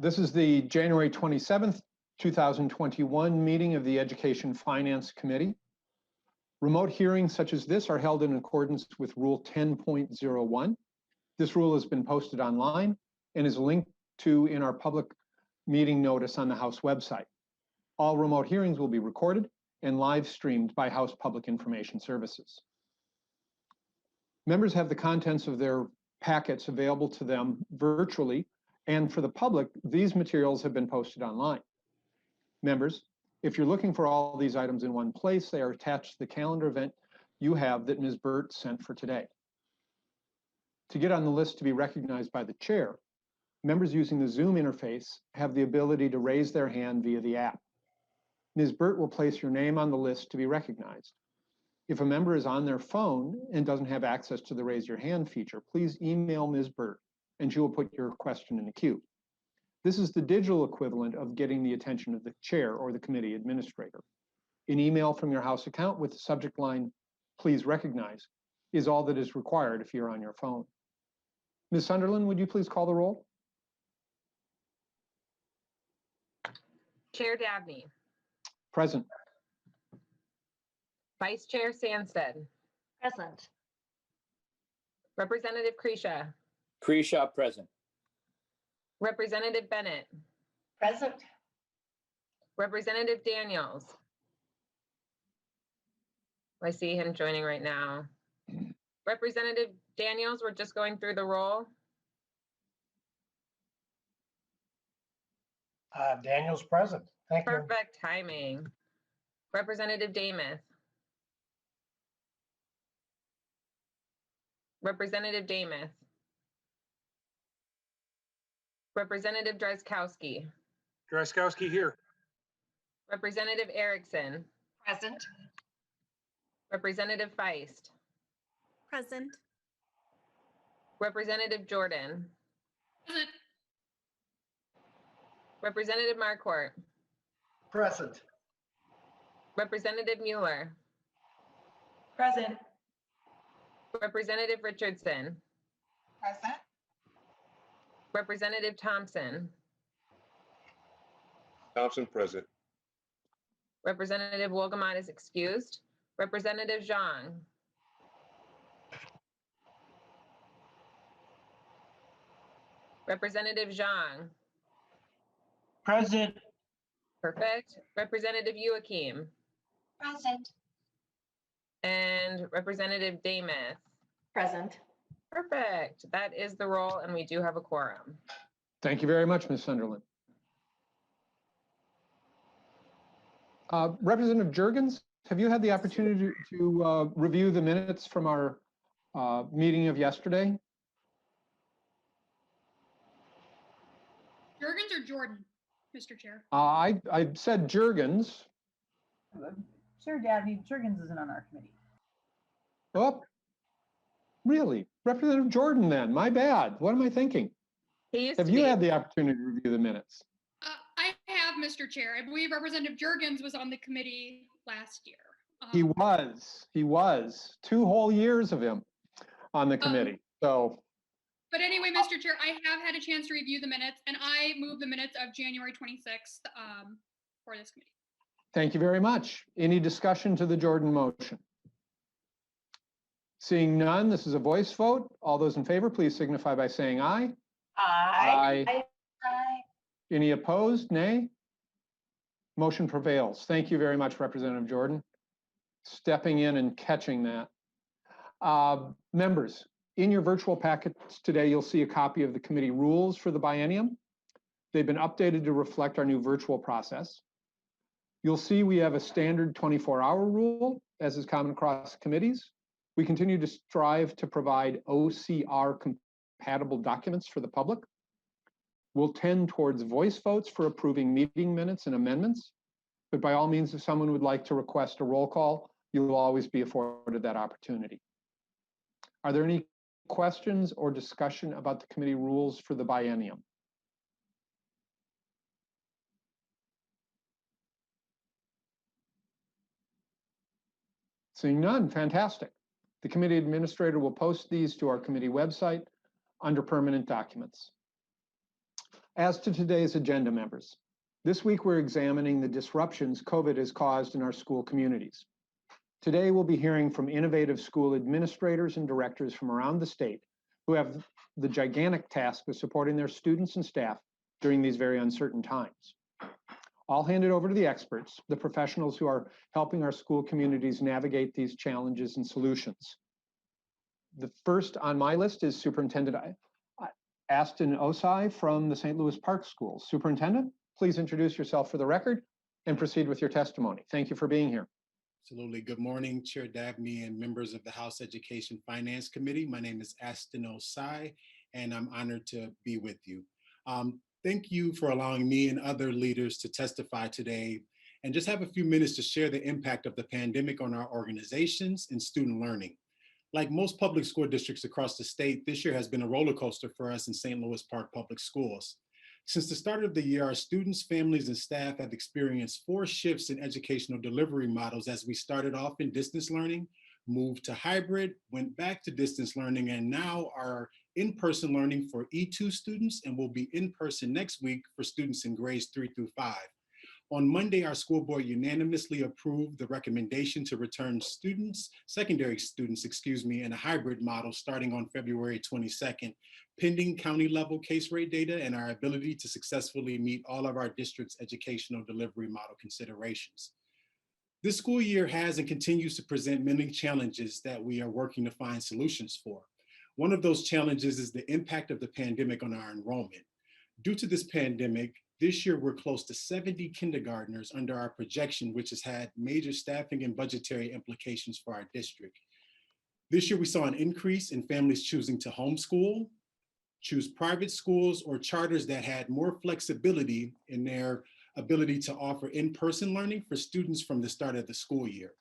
This is the January 27th, 2021 meeting of the Education Finance Committee. Remote hearings such as this are held in accordance with Rule 10.01. This rule has been posted online and is linked to in our public meeting notice on the House website. All remote hearings will be recorded and live streamed by House Public Information Services. Members have the contents of their packets available to them virtually, and for the public, these materials have been posted online. Members, if you're looking for all these items in one place, they are attached to the calendar event you have that Ms. Burt sent for today. To get on the list to be recognized by the chair, members using the Zoom interface have the ability to raise their hand via the app. Ms. Burt will place your name on the list to be recognized. If a member is on their phone and doesn't have access to the raise your hand feature, please email Ms. Burt and she will put your question in the queue. This is the digital equivalent of getting the attention of the chair or the committee administrator. An email from your House account with the subject line, "Please recognize," is all that is required if you're on your phone. Ms. Sunderland, would you please call the roll? Chair Dabney. Present. Vice Chair Sandsted. Present. Representative Kresha. Kresha, present. Representative Bennett. Present. Representative Daniels. I see him joining right now. Representative Daniels, we're just going through the roll. Daniels present. Thank you. Perfect timing. Representative Demuth. Representative Demuth. Representative Drazkowski. Drazkowski here. Representative Erickson. Present. Representative Feist. Present. Representative Jordan. Present. Representative Marquardt. Present. Representative Mueller. Present. Representative Richardson. Present. Representative Thompson. Thompson, present. Representative Wolgamott is excused. Representative Zhang. Representative Zhang. Present. Perfect. Representative Joachim. Present. And Representative Demuth. Present. Perfect. That is the roll, and we do have a quorum. Thank you very much, Ms. Sunderland. Representative Jurgens, have you had the opportunity to review the minutes from our meeting of yesterday? Jurgens or Jordan, Mr. Chair? I said Jurgens. Chair Dabney, Jurgens isn't on our committee. Oh, really? Representative Jordan then, my bad. What am I thinking? Have you had the opportunity to review the minutes? I have, Mr. Chair. I believe Representative Jurgens was on the committee last year. He was 2 whole years of him on the committee. But anyway, Mr. Chair, I have had a chance to review the minutes, and I move the minutes of January 26th for this committee. Thank you very much. Any discussion to the Jordan motion? Seeing none, this is a voice vote. All those in favor, please signify by saying aye. Aye. Aye. Any opposed? Nay? Motion prevails. Thank you very much, Representative Jordan, stepping in and catching that. Members, in your virtual packets today, you'll see a copy of the committee rules for the biennium. They've been updated to reflect our new virtual process. You'll see we have a standard 24-hour rule, as is common across committees. We continue to strive to provide OCR-compatible documents for the public. We'll tend towards voice votes for approving meeting minutes and amendments. But by all means, if someone would like to request a roll call, you'll always be afforded that opportunity. Are there any questions or discussion about the committee rules for the biennium? Seeing none, fantastic. The committee administrator will post these to our committee website under permanent documents. As to today's agenda, members, this week we're examining the disruptions COVID has caused in our school communities. Today we'll be hearing from innovative school administrators and directors from around the state who have the gigantic task of supporting their students and staff during these very uncertain times. I'll hand it over to the experts, the professionals who are helping our school communities navigate these challenges and solutions. The first on my list is Superintendent Aston Osai from the St. Louis Park Schools. Superintendent, please introduce yourself for the record and proceed with your testimony. Thank you for being here. Absolutely. Good morning, Chair Dabney and members of the House Education Finance Committee. My name is Aston Osai, and I'm honored to be with you. Thank you for allowing me and other leaders to testify today and just have a few minutes to share the impact of the pandemic on our organizations and student learning. Like most public school districts across the state, this year has been a roller coaster for us in St. Louis Park Public Schools. Since the start of the year, our students, families, and staff have experienced 4 shifts in educational delivery models as we started off in distance learning, moved to hybrid, went back to distance learning, and now are in-person learning for E2 students and will be in-person next week for students in grades 3 through 5. On Monday, our school board unanimously approved the recommendation to return secondary students, in a hybrid model starting on February 22nd, pending county level case rate data and our ability to successfully meet all of our district's educational delivery model considerations. This school year has and continues to present many challenges that we are working to find solutions for. One of those challenges is the impact of the pandemic on our enrollment. Due to this pandemic, this year we're close to 70 kindergartners under our projection, which has had major staffing and budgetary implications for our district. This year we saw an increase in families choosing to homeschool, choose private schools, or charters that had more flexibility in their ability to offer in-person learning for students from the start of the school year.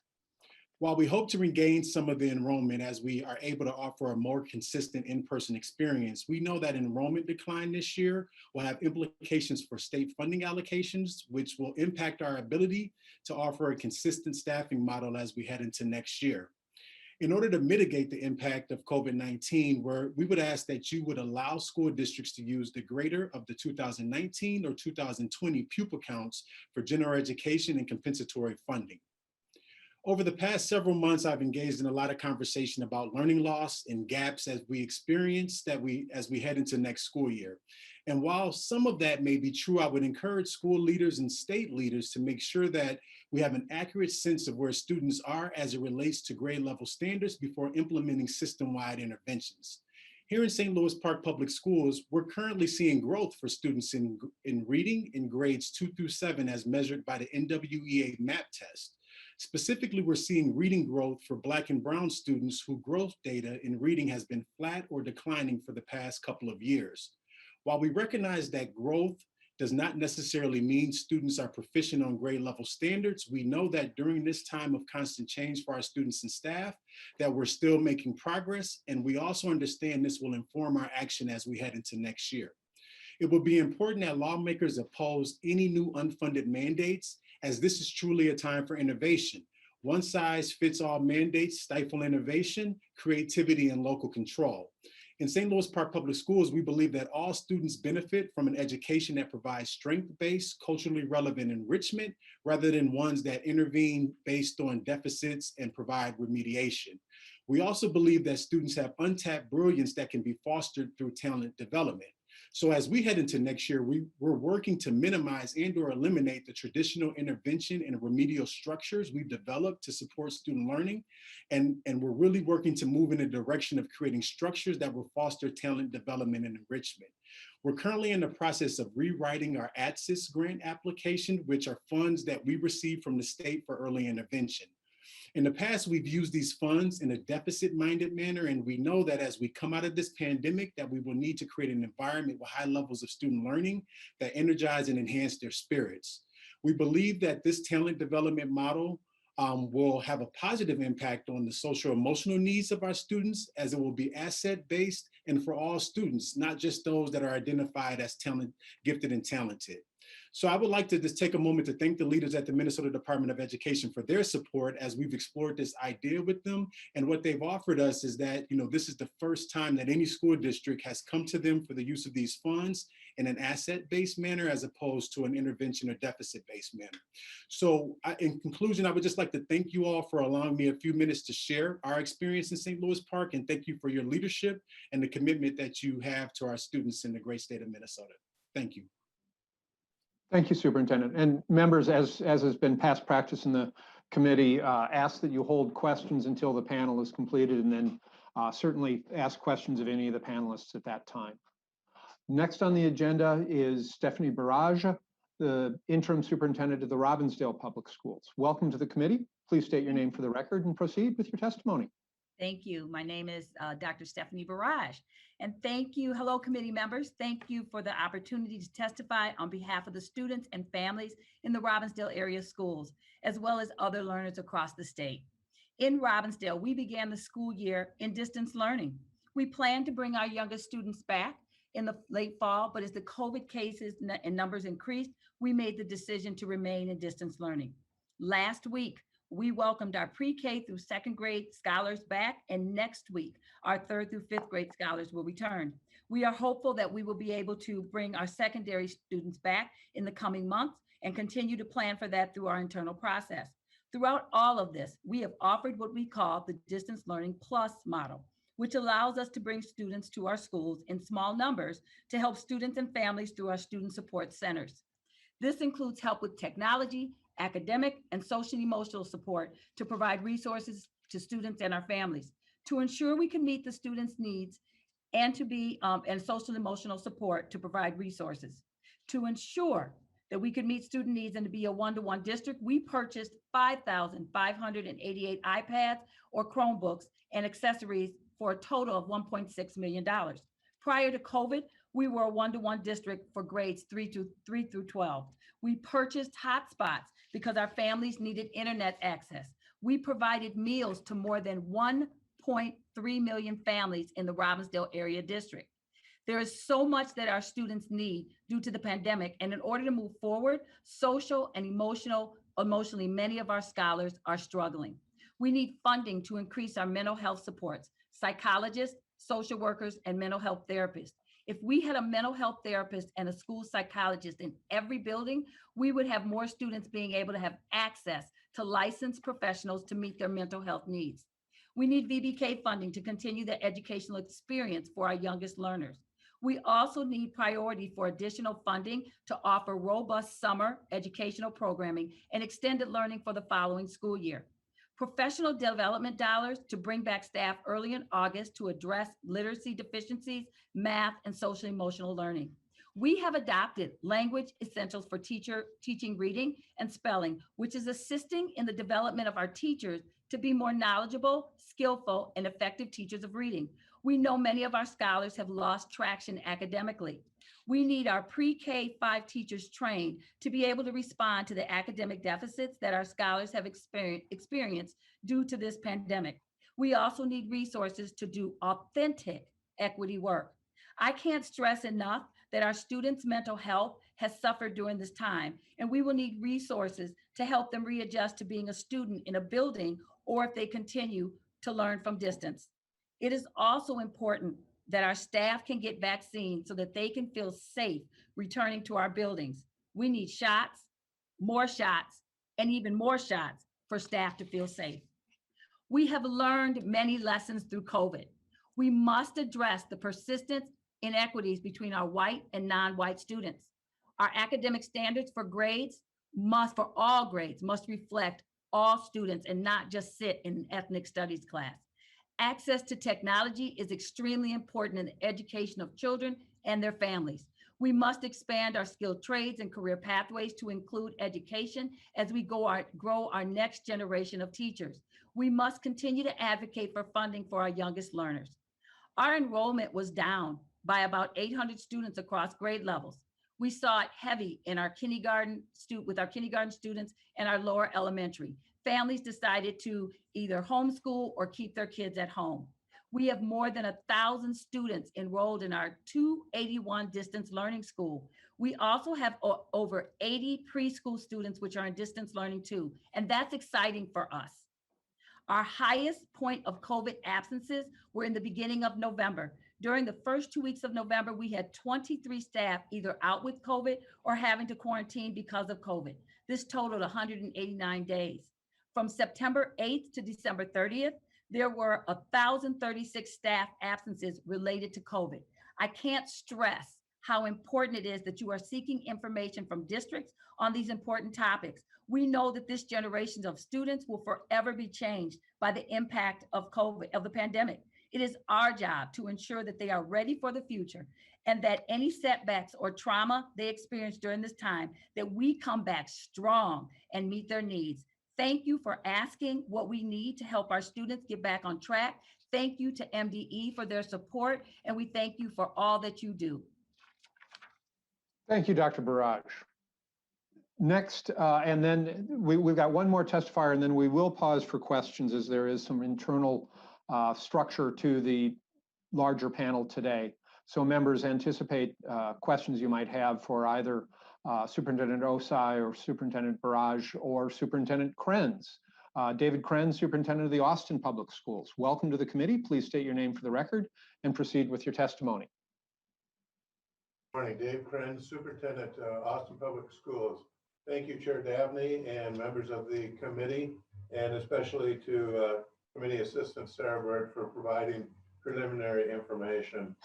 While we hope to regain some of the enrollment as we are able to offer a more consistent in-person experience, we know that enrollment decline this year will have implications for state funding allocations, which will impact our ability to offer a consistent staffing model as we head into next year. In order to mitigate the impact of COVID-19, we would ask that you would allow school districts to use the greater of the 2019 or 2020 pupil counts for general education and compensatory funding. Over the past several months, I've engaged in a lot of conversation about learning loss and gaps as we experience as we head into next school year. And while some of that may be true, I would encourage school leaders and state leaders to make sure that we have an accurate sense of where students are as it relates to grade level standards before implementing system-wide interventions. Here in St. Louis Park Public Schools, we're currently seeing growth for students in reading in grades 2 through 7 as measured by the NWEA MAP test. Specifically, we're seeing reading growth for Black and Brown students whose growth data in reading has been flat or declining for the past couple of years. While we recognize that growth does not necessarily mean students are proficient on grade level standards, we know that during this time of constant change for our students and staff, that we're still making progress, and we also understand this will inform our action as we head into next year. It will be important that lawmakers oppose any new unfunded mandates, as this is truly a time for innovation. One-size-fits-all mandates stifle innovation, creativity, and local control. In St. Louis Park Public Schools, we believe that all students benefit from an education that provides strength-based, culturally relevant enrichment, rather than ones that intervene based on deficits and provide remediation. We also believe that students have untapped brilliance that can be fostered through talent development. So as we head into next year, we're working to minimize and/or eliminate the traditional intervention and remedial structures we've developed to support student learning. And we're really working to move in a direction of creating structures that will foster talent development and enrichment. We're currently in the process of rewriting our ATSIS grant application, which are funds that we receive from the state for early intervention. In the past, we've used these funds in a deficit-minded manner, and we know that as we come out of this pandemic, that we will need to create an environment with high levels of student learning that energize and enhance their spirits. We believe that this talent development model will have a positive impact on the social emotional needs of our students, as it will be asset-based and for all students, not just those that are identified as gifted and talented. So I would like to just take a moment to thank the leaders at the Minnesota Department of Education for their support as we've explored this idea with them. And what they've offered us is that, this is the first time that any school district has come to them for the use of these funds in an asset-based manner as opposed to an intervention or deficit-based manner. So in conclusion, I would just like to thank you all for allowing me a few minutes to share our experience in St. Louis Park, and thank you for your leadership and the commitment that you have to our students in the great state of Minnesota. Thank you. Thank you, Superintendent. And members, as has been past practice in the committee, ask that you hold questions until the panel is completed, and then certainly ask questions of any of the panelists at that time. Next on the agenda is Stephanie Barrage, the interim superintendent of the Robbinsdale Public Schools. Welcome to the committee. Please state your name for the record and proceed with your testimony. Thank you. My name is Dr. Stephanie Barrage. And thank you, hello committee members. Thank you for the opportunity to testify on behalf of the students and families in the Robbinsdale area schools, as well as other learners across the state. In Robbinsdale, we began the school year in distance learning. We plan to bring our youngest students back in the late fall, but as the COVID cases and numbers increased, we made the decision to remain in distance learning. Last week, we welcomed our pre-K through second grade scholars back, and next week, our third through fifth grade scholars will return. We are hopeful that we will be able to bring our secondary students back in the coming months and continue to plan for that through our internal process. Throughout all of this, we have offered what we call the Distance Learning Plus model, which allows us to bring students to our schools in small numbers to help students and families through our student support centers. This includes help with technology, academic, and social and emotional support to provide resources to students and our families. To ensure we can meet the students' needs and to be and social and emotional support to provide resources. To ensure that we could meet student needs and to be a one-to-one district, we purchased 5,588 iPads or Chromebooks and accessories for a total of $1.6 million. Prior to COVID, we were a one-to-one district for grades 3 through 12. We purchased hotspots because our families needed internet access. We provided meals to more than 1.3 million families in the Robbinsdale area district. There is so much that our students need due to the pandemic, and in order to move forward, social and emotionally, many of our scholars are struggling. We need funding to increase our mental health supports, psychologists, social workers, and mental health therapists. If we had a mental health therapist and a school psychologist in every building, we would have more students being able to have access to licensed professionals to meet their mental health needs. We need VBK funding to continue the educational experience for our youngest learners. We also need priority for additional funding to offer robust summer educational programming and extended learning for the following school year. Professional development dollars to bring back staff early in August to address literacy deficiencies, math, and social emotional learning. We have adopted language essentials for teaching reading and spelling, which is assisting in the development of our teachers to be more knowledgeable, skillful, and effective teachers of reading. We know many of our scholars have lost traction academically. We need our pre-K 5 teachers trained to be able to respond to the academic deficits that our scholars have experienced due to this pandemic. We also need resources to do authentic equity work. I can't stress enough that our students' mental health has suffered during this time, and we will need resources to help them readjust to being a student in a building or if they continue to learn from distance. It is also important that our staff can get vaccines so that they can feel safe returning to our buildings. We need shots, and even more shots for staff to feel safe. We have learned many lessons through COVID. We must address the persistent inequities between our white and non-white students. Our academic standards for all grades must reflect all students and not just sit in an ethnic studies class. Access to technology is extremely important in the education of children and their families. We must expand our skilled trades and career pathways to include education as we grow our next generation of teachers. We must continue to advocate for funding for our youngest learners. Our enrollment was down by about 800 students across grade levels. We saw it heavy in our with our kindergarten students and our lower elementary. Families decided to either homeschool or keep their kids at home. We have more than 1,000 students enrolled in our 281 distance learning school. We also have over 80 preschool students which are in distance learning too, and that's exciting for us. Our highest point of COVID absences were in the beginning of November. During the first 2 weeks of November, we had 23 staff either out with COVID or having to quarantine because of COVID. This totaled 189 days. From September 8th to December 30th, there were 1,036 staff absences related to COVID. I can't stress how important it is that you are seeking information from districts on these important topics. We know that this generation of students will forever be changed by the impact of COVID, of the pandemic. It is our job to ensure that they are ready for the future and that any setbacks or trauma they experience during this time, that we come back strong and meet their needs. Thank you for asking what we need to help our students get back on track. Thank you to MDE for their support, and we thank you for all that you do. Thank you, Dr. Barrage. Next, and then we've got one more testifier, and then we will pause for questions as there is some internal structure to the larger panel today. So members, anticipate questions you might have for either Superintendent Osai or Superintendent Barrage or Superintendent Krenz. David Krenz, Superintendent of the Austin Public Schools. Welcome to the committee. Please state your name for the record and proceed with your testimony. Morning, Dave Krenz, Superintendent, Austin Public Schools. Thank you, Chair Dabney and members of the committee, and especially to Committee Assistant Sarah Bird for providing preliminary information.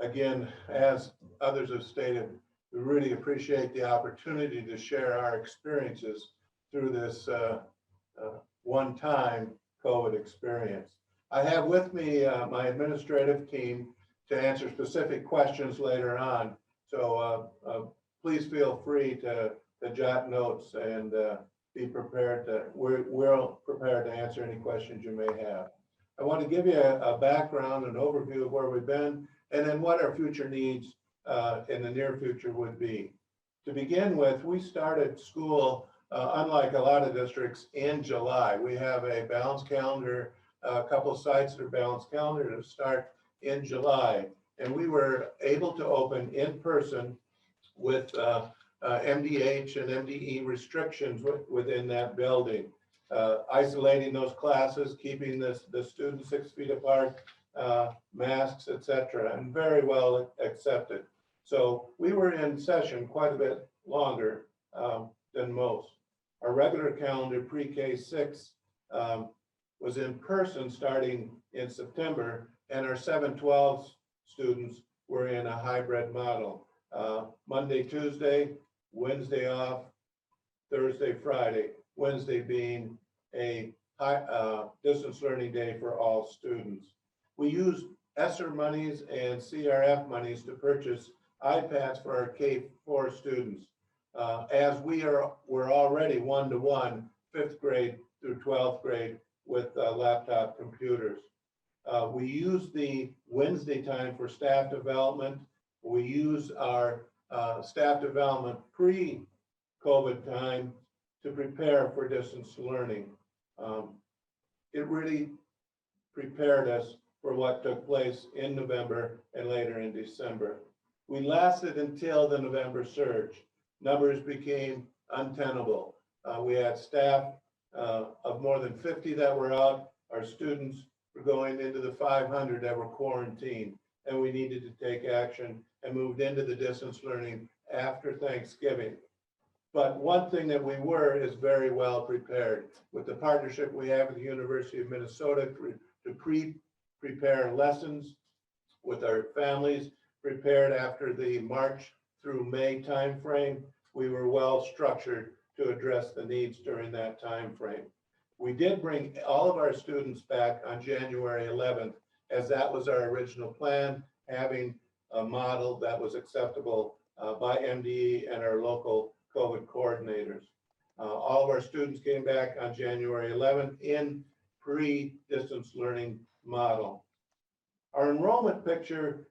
Again, as others have stated, we really appreciate the opportunity to share our experiences through this one-time COVID experience. I have with me my administrative team to answer specific questions later on. So please feel free to jot notes and be prepared to, we're prepared to answer any questions you may have. I want to give you a background, an overview of where we've been, and then what our future needs in the near future would be. To begin with, we started school, unlike a lot of districts, in July. We have a balanced calendar, a couple of sites that are balanced calendar to start in July. And we were able to open in person with MDH and MDE restrictions within that building, isolating those classes, keeping the students 6 feet apart, masks, etc., and very well accepted. So we were in session quite a bit longer than most. Our regular calendar pre-K 6 was in person starting in September, and our 7-12 students were in a hybrid model. Monday, Tuesday, Wednesday off, Thursday, Friday, Wednesday being a distance learning day for all students. We used ESSER monies and CRF monies to purchase iPads for our K-4 students, as we're already one-to-one 5th grade through 12th grade with laptop computers. We use the Wednesday time for staff development. We use our staff development pre-COVID time to prepare for distance learning. It really prepared us for what took place in November and later in December. We lasted until the November surge. Numbers became untenable. We had staff of more than 50 that were out. Our students were going into the 500 that were quarantined, and we needed to take action and moved into the distance learning after Thanksgiving. But one thing that we were is very well prepared with the partnership we have with the University of Minnesota to prepare lessons with our families, prepared after the March through May timeframe. We were well structured to address the needs during that timeframe. We did bring all of our students back on January 11th, as that was our original plan, having a model that was acceptable by MDE and our local COVID coordinators. All of our students came back on January 11th in pre-distance learning model. Our enrollment picture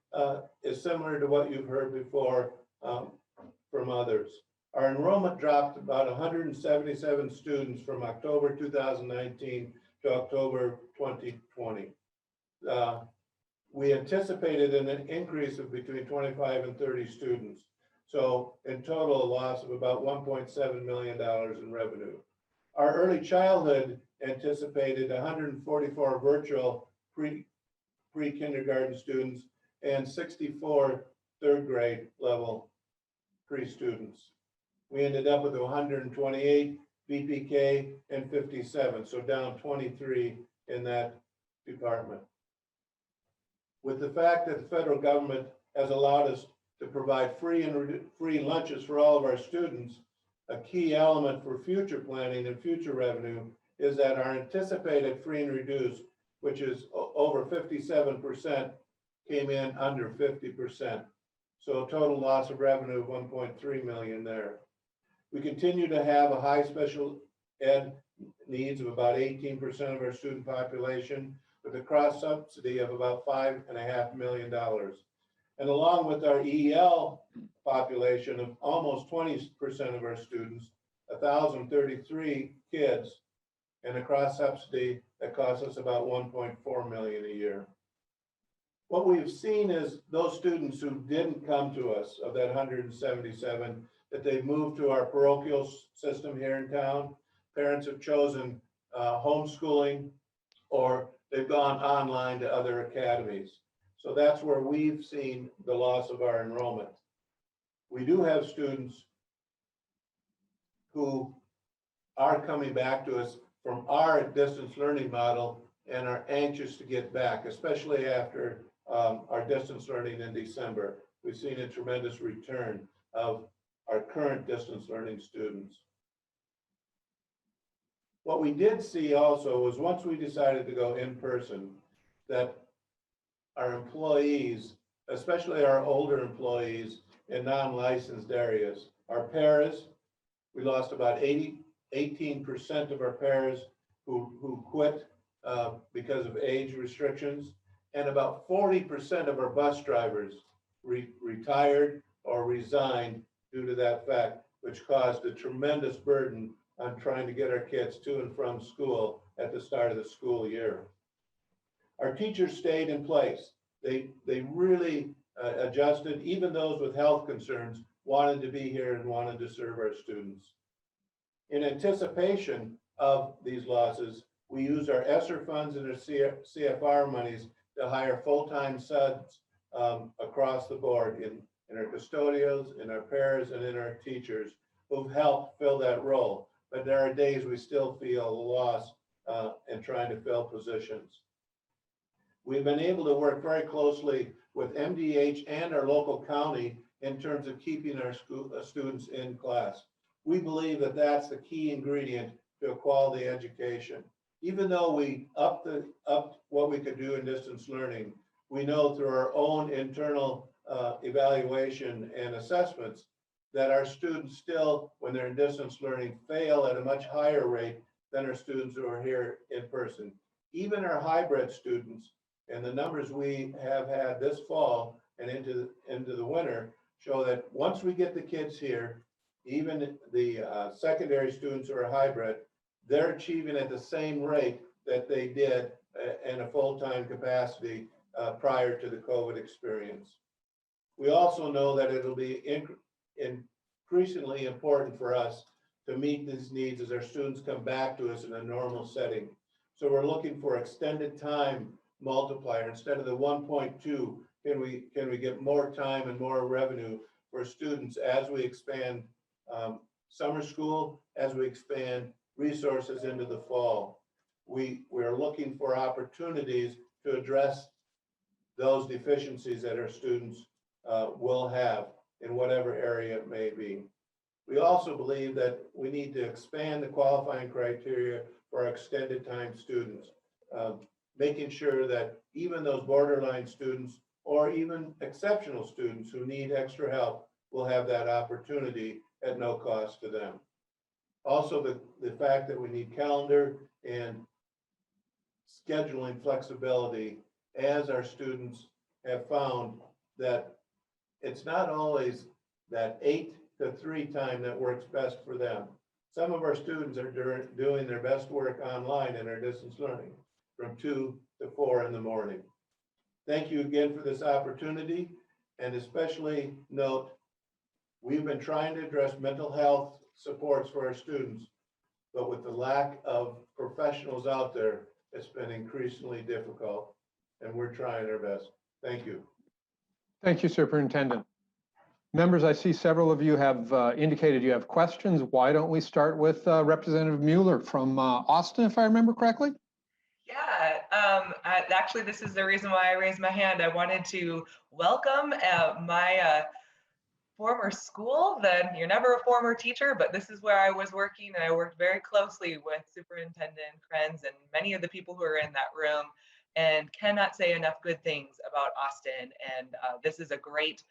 is similar to what you've heard before from others. Our enrollment dropped about 177 students from October 2019 to October 2020. We anticipated an increase of between 25 and 30 students. So in total, a loss of about $1.7 million in revenue. Our early childhood anticipated 144 virtual pre-kindergarten students and 64 third grade level pre-students. We ended up with 128 VPK and 57, so down 23 in that department. With the fact that the federal government has allowed us to provide free lunches for all of our students, a key element for future planning and future revenue is that our anticipated free and reduced, which is over 57%, came in under 50%. So a total loss of revenue of 1.3 million there. We continue to have a high special ed needs of about 18% of our student population, with a cross subsidy of about $5.5 million. And along with our EL population of almost 20% of our students, 1,033 kids, and a cross subsidy that costs us about 1.4 million a year. What we've seen is those students who didn't come to us, of that 177, that they've moved to our parochial system here in town. Parents have chosen homeschooling, or they've gone online to other academies. So that's where we've seen the loss of our enrollment. We do have students who are coming back to us from our distance learning model and are anxious to get back, especially after our distance learning in December. We've seen a tremendous return of our current distance learning students. What we did see also was once we decided to go in person, that our employees, especially our older employees in non-licensed areas, our paras, we lost about 18% of our paras who quit because of age restrictions, and about 40% of our bus drivers retired or resigned due to that fact, which caused a tremendous burden on trying to get our kids to and from school at the start of the school year. Our teachers stayed in place. They really adjusted. Even those with health concerns wanted to be here and wanted to serve our students. In anticipation of these losses, we used our ESSER funds and our CFR monies to hire full-time subs across the board in our custodials, in our paras, and in our teachers who've helped fill that role. But there are days we still feel a loss in trying to fill positions. We've been able to work very closely with MDH and our local county in terms of keeping our students in class. We believe that that's the key ingredient to a quality education. Even though we upped what we could do in distance learning, we know through our own internal evaluation and assessments that our students still, when they're in distance learning, fail at a much higher rate than our students who are here in person. Even our hybrid students, and the numbers we have had this fall and into the winter, show that once we get the kids here, even the secondary students who are hybrid, they're achieving at the same rate that they did in a full-time capacity prior to the COVID experience. We also know that it'll be increasingly important for us to meet these needs as our students come back to us in a normal setting. So we're looking for extended time multiplier. Instead of the 1.2, can we get more time and more revenue for students as we expand summer school, as we expand resources into the fall? We're looking for opportunities to address those deficiencies that our students will have in whatever area it may be. We also believe that we need to expand the qualifying criteria for our extended time students, making sure that even those borderline students or even exceptional students who need extra help will have that opportunity at no cost to them. Also, the fact that we need calendar and scheduling flexibility, as our students have found that it's not always that 8 to 3 time that works best for them. Some of our students are doing their best work online in our distance learning from 2 to 4 in the morning. Thank you again for this opportunity, and especially note We've been trying to address mental health supports for our students, but with the lack of professionals out there, it's been increasingly difficult, and we're trying our best. Thank you. Thank you, Superintendent. Members, I see several of you have indicated you have questions. Why don't we start with Representative Mueller from Austin, if I remember correctly? Yeah, actually, this is the reason why I raised my hand. I wanted to welcome my former school. Then you're never a former teacher, but this is where I was working, and I worked very closely with Superintendent Krenz and many of the people who are in that room, and cannot say enough good things about Austin. And this is a great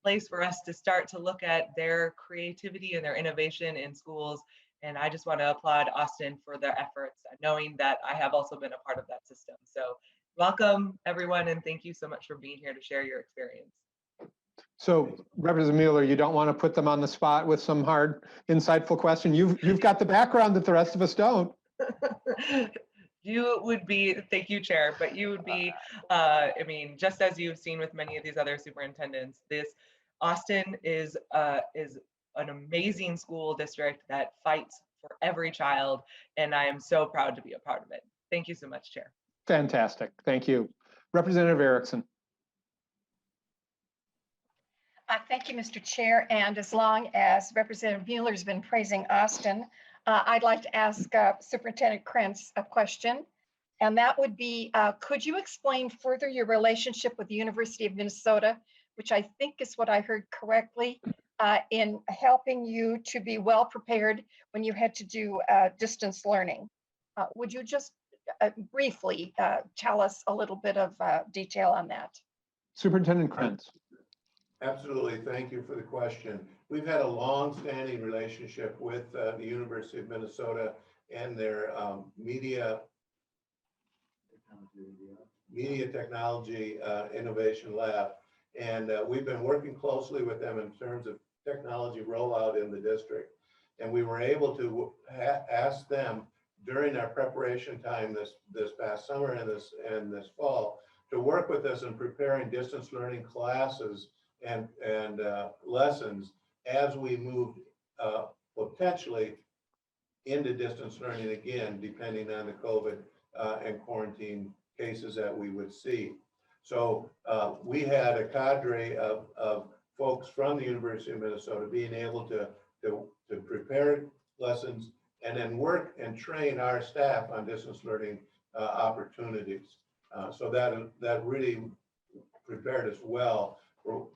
place for us to start to look at their creativity and their innovation in schools. And I just want to applaud Austin for their efforts, knowing that I have also been a part of that system. So welcome, everyone, and thank you so much for being here to share your experience. So, Representative Mueller, you don't want to put them on the spot with some hard, insightful question. You've got the background that the rest of us don't. You would be, thank you, Chair, but you would be, I mean, just as you've seen with many of these other superintendents, Austin is an amazing school district that fights for every child, and I am so proud to be a part of it. Thank you so much, Chair. Fantastic, thank you. Representative Erickson. Thank you, Mr. Chair. And as long as Representative Mueller's been praising Austin, I'd like to ask Superintendent Krenz a question. And that would be, could you explain further your relationship with the University of Minnesota, which I think is what I heard correctly, in helping you to be well prepared when you had to do distance learning? Would you just briefly tell us a little bit of detail on that? Superintendent Krenz. Absolutely. Thank you for the question. We've had a long-standing relationship with the University of Minnesota and their media technology innovation lab. And we've been working closely with them in terms of technology rollout in the district. And we were able to ask them during our preparation time this past summer and this fall to work with us in preparing distance learning classes and lessons as we move potentially into distance learning again, depending on the COVID and quarantine cases that we would see. So we had a cadre of folks from the University of Minnesota being able to prepare lessons and then work and train our staff on distance learning opportunities. So that really prepared us well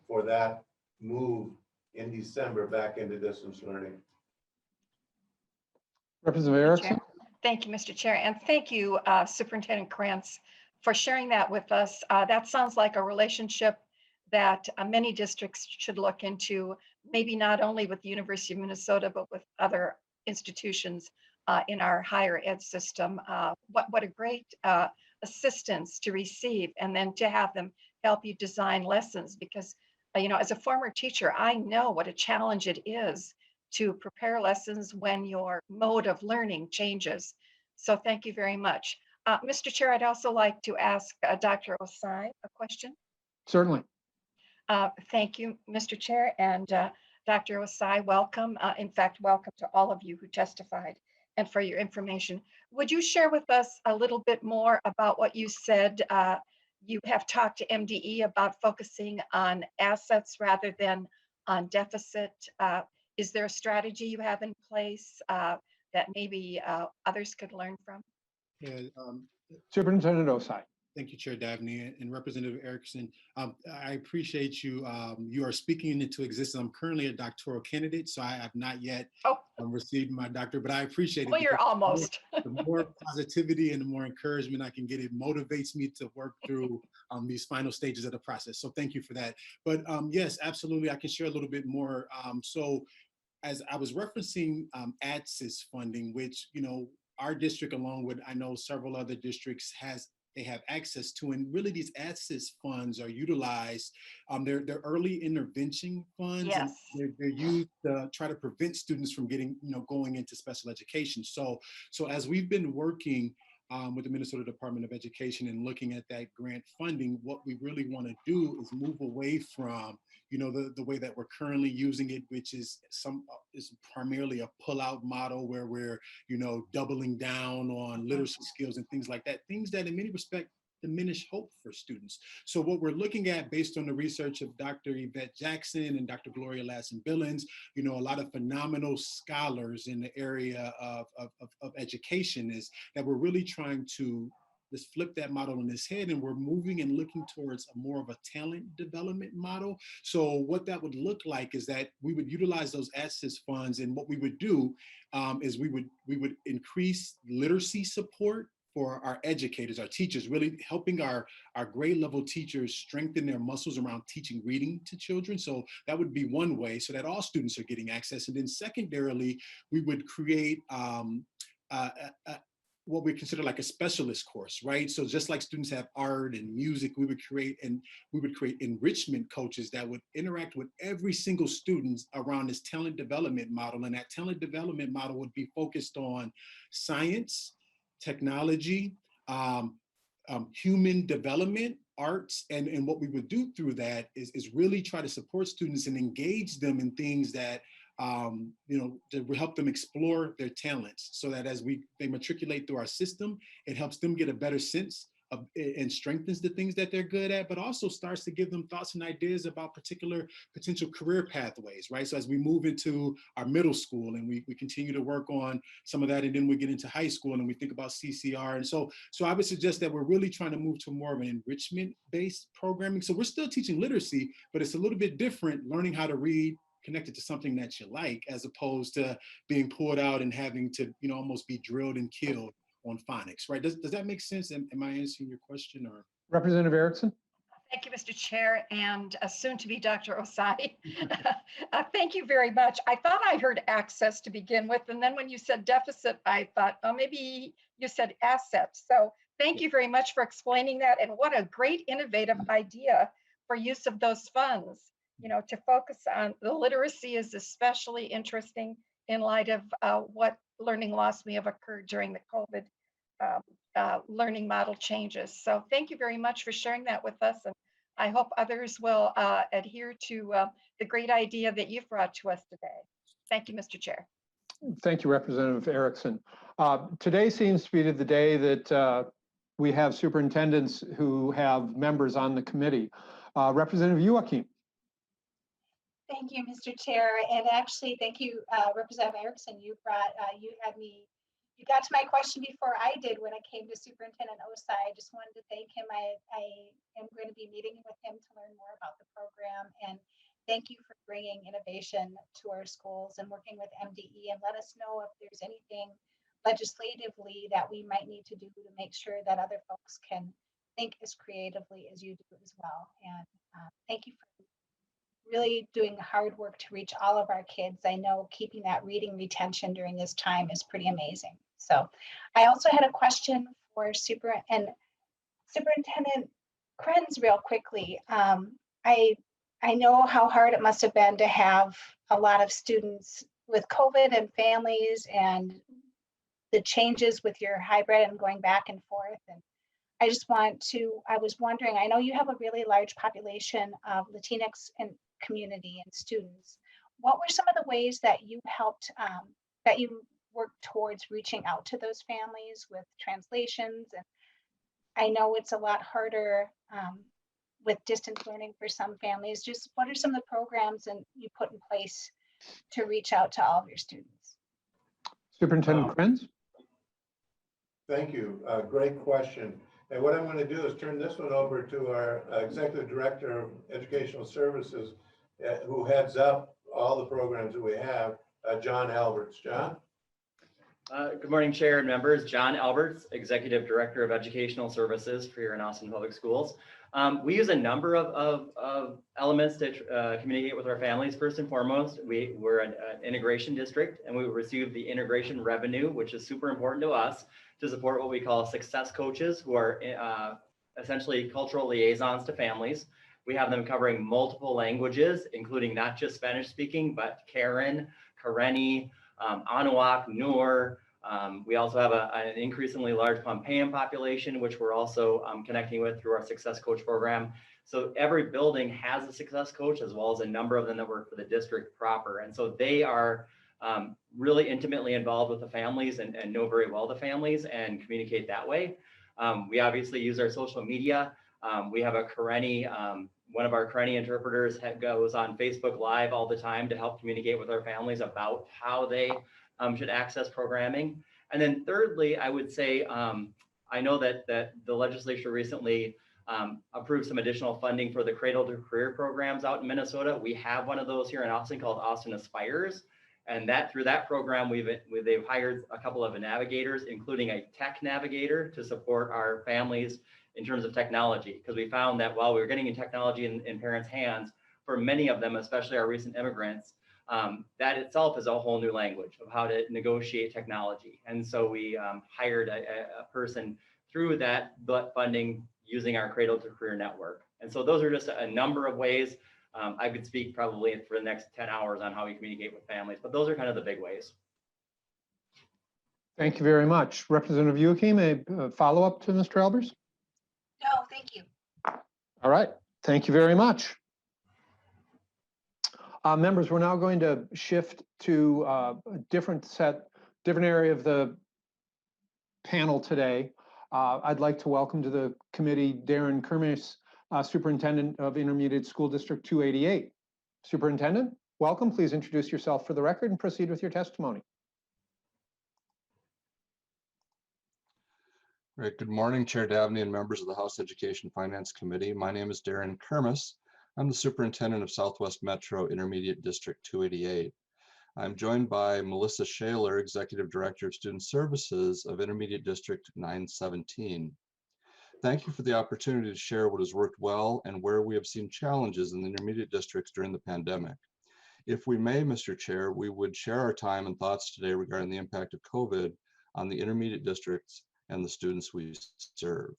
for that move in December back into distance learning. Representative Erickson. Thank you, Mr. Chair. And thank you, Superintendent Krantz, for sharing that with us. That sounds like a relationship that many districts should look into, maybe not only with the University of Minnesota, but with other institutions in our higher ed system. What a great assistance to receive, and then to have them help you design lessons, because as a former teacher, I know what a challenge it is to prepare lessons when your mode of learning changes. So thank you very much. Mr. Chair, I'd also like to ask Dr. Osai a question. Certainly. Thank you, Mr. Chair, and Dr. Osai, welcome. In fact, welcome to all of you who testified and for your information. Would you share with us a little bit more about what you said? You have talked to MDE about focusing on assets rather than on deficit. Is there a strategy you have in place that maybe others could learn from? Yeah, Superintendent Osai. Thank you, Chair Dabney and Representative Erickson. I appreciate you. You are speaking into existence. I'm currently a doctoral candidate, so I have not yet received my doctorate, but I appreciate it. Well, you're almost. The more positivity and the more encouragement I can get, it motivates me to work through these final stages of the process. So thank you for that. But yes, absolutely, I can share a little bit more. So as I was referencing ADSIS funding, which, our district, along with, I know several other districts, they have access to, and really these ADSIS funds are utilized. They're early intervention funds. Yes. And they're used to try to prevent students from getting, going into special education. So as we've been working with the Minnesota Department of Education and looking at that grant funding, what we really want to do is move away from, the way that we're currently using it, which is primarily a pull-out model where we're, doubling down on literacy skills and things like that, things that in many respects diminish hope for students. So what we're looking at, based on the research of Dr. Yvette Jackson and Dr. Gloria Lassen-Billings, a lot of phenomenal scholars in the area of education, is that we're really trying to just flip that model on its head, and we're moving and looking towards a more of a talent development model. So what that would look like is that we would utilize those access funds, and what we would do is we would increase literacy support for our educators, our teachers, really helping our grade level teachers strengthen their muscles around teaching reading to children. So that would be one way, so that all students are getting access. And then secondarily, we would create what we consider like a specialist course, right? So just like students have art and music, we would create enrichment coaches that would interact with every single student around this talent development model. And that talent development model would be focused on science, technology, human development, arts, and what we would do through that is really try to support students and engage them in things that to help them explore their talents, so that as they matriculate through our system, it helps them get a better sense of and strengthens the things that they're good at, but also starts to give them thoughts and ideas about particular potential career pathways, right? So as we move into our middle school and we continue to work on some of that, and then we get into high school and we think about CCR. And so I would suggest that we're really trying to move to more of an enrichment-based programming. So we're still teaching literacy, but it's a little bit different, learning how to read connected to something that you like, as opposed to being pulled out and having to, almost be drilled and killed on phonics, right? Does that make sense? Am I answering your question? Or Representative Erickson? Thank you, Mr. Chair, and soon to be Dr. Osai. Thank you very much. I thought I heard access to begin with, and then when you said deficit, I thought, oh, maybe you said assets. So thank you very much for explaining that, and what a great innovative idea for use of those funds. To focus on the literacy is especially interesting in light of what learning loss may have occurred during the COVID learning model changes. So thank you very much for sharing that with us. And I hope others will adhere to the great idea that you've brought to us today. Thank you, Mr. Chair. Thank you, Representative Erickson. Today seems to be the day that we have superintendents who have members on the committee. Representative Joachim. Thank you, Mr. Chair. And actually, thank you, Representative Erickson. You got to my question before I did when I came to Superintendent Osai. I just wanted to thank him. I am going to be meeting with him to learn more about the program. And thank you for bringing innovation to our schools and working with MDE, and let us know if there's anything legislatively that we might need to do to make sure that other folks can think as creatively as you do as well. And thank you for really doing hard work to reach all of our kids. I know keeping that reading retention during this time is pretty amazing. So I also had a question for Superintendent Krenz real quickly. I know how hard it must have been to have a lot of students with COVID and families and the changes with your hybrid and going back and forth. And I was wondering, I know you have a really large population of Latinx and community and students. What were some of the ways that you helped, that you worked towards reaching out to those families with translations? And I know it's a lot harder with distance learning for some families. Just what are some of the programs that you put in place to reach out to all of your students? Superintendent Krenz? Thank you. Great question. And what I'm going to do is turn this one over to our Executive Director of Educational Services, who heads up all the programs that we have, John Alberts. John? Good morning, Chair and members. John Alberts, Executive Director of Educational Services for here in Austin Public Schools. We use a number of elements to communicate with our families. First and foremost, we're an integration district, and we receive the integration revenue, which is super important to us, to support what we call success coaches, who are essentially cultural liaisons to families. We have them covering multiple languages, including not just Spanish speaking, but Karen, Karenni, Anuak, Noor. We also have an increasingly large Pompeian population, which we're also connecting with through our Success Coach program. So every building has a success coach, as well as a number of them that work for the district proper. And so they are really intimately involved with the families and know very well the families and communicate that way. We obviously use our social media. We have a Kareni, one of our Kareni interpreters goes on Facebook Live all the time to help communicate with our families about how they should access programming. And then thirdly, I would say, I know that the legislature recently approved some additional funding for the Cradle to Career programs out in Minnesota. We have one of those here in Austin called Austin Aspires. And through that program, they've hired a couple of navigators, including a tech navigator to support our families in terms of technology. Because we found that while we were getting technology in parents' hands, for many of them, especially our recent immigrants, that itself is a whole new language of how to negotiate technology. And so we hired a person through that funding using our Cradle to Career network. And so those are just a number of ways. I could speak probably for the next 10 hours on how we communicate with families, but those are kind of the big ways. Thank you very much. Representative Joachim, a follow-up to Mr. Albers? No, thank you. All right, thank you very much. Members, we're now going to shift to a different area of the panel today. I'd like to welcome to the committee Darren Kermis, Superintendent of Intermediate School District 288. Superintendent, welcome. Please introduce yourself for the record and proceed with your testimony. Great. Good morning, Chair Dabney and members of the House Education Finance Committee. My name is Darren Kermis. I'm the Superintendent of Southwest Metro Intermediate District 288. I'm joined by Melissa Shaler, Executive Director of Student Services of Intermediate District 917. Thank you for the opportunity to share what has worked well and where we have seen challenges in the intermediate districts during the pandemic. If we may, Mr. Chair, we would share our time and thoughts today regarding the impact of COVID on the intermediate districts and the students we serve.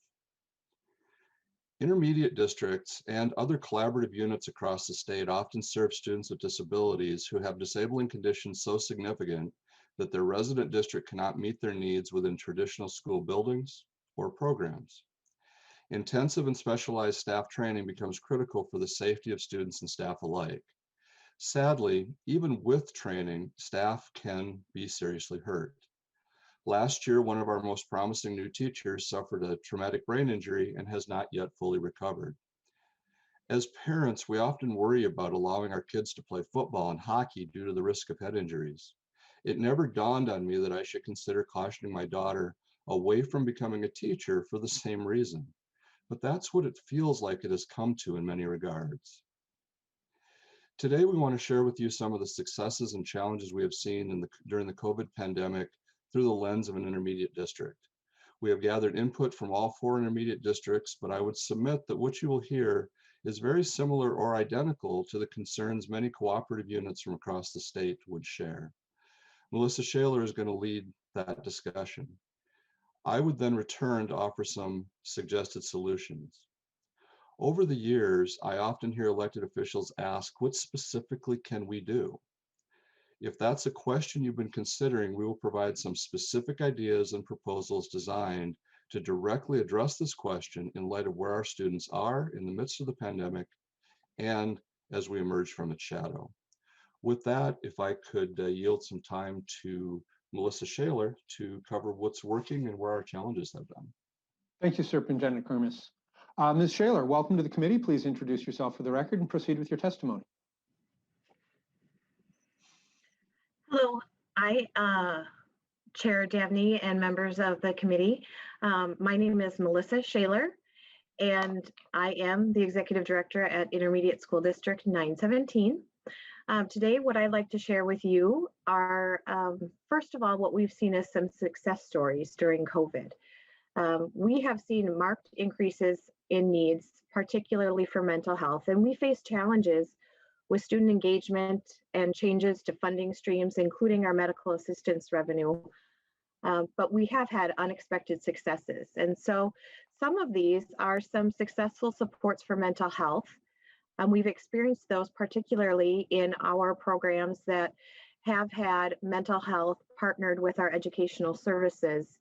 Intermediate districts and other collaborative units across the state often serve students with disabilities who have disabling conditions so significant that their resident district cannot meet their needs within traditional school buildings or programs. Intensive and specialized staff training becomes critical for the safety of students and staff alike. Sadly, even with training, staff can be seriously hurt. Last year, one of our most promising new teachers suffered a traumatic brain injury and has not yet fully recovered. As parents, we often worry about allowing our kids to play football and hockey due to the risk of head injuries. It never dawned on me that I should consider cautioning my daughter away from becoming a teacher for the same reason. But that's what it feels like it has come to in many regards. Today, we want to share with you some of the successes and challenges we have seen during the COVID pandemic through the lens of an intermediate district. We have gathered input from all 4 intermediate districts, but I would submit that what you will hear is very similar or identical to the concerns many cooperative units from across the state would share. Melissa Shaler is going to lead that discussion. I would then return to offer some suggested solutions. Over the years, I often hear elected officials ask, what specifically can we do? If that's a question you've been considering, we will provide some specific ideas and proposals designed to directly address this question in light of where our students are in the midst of the pandemic and as we emerge from its shadow. With that, if I could yield some time to Melissa Shaler to cover what's working and where our challenges have been. Thank you, Superintendent Kermis. Ms. Shaler, welcome to the committee. Please introduce yourself for the record and proceed with your testimony. Hello, Chair Dabney and members of the committee. My name is Melissa Shaler, and I am the Executive Director at Intermediate School District 917. Today, what I'd like to share with you are, first of all, what we've seen as some success stories during COVID. We have seen marked increases in needs, particularly for mental health, and we face challenges with student engagement and changes to funding streams, including our medical assistance revenue. But we have had unexpected successes. And so some of these are some successful supports for mental health. We've experienced those particularly in our programs that have had mental health partnered with our educational services,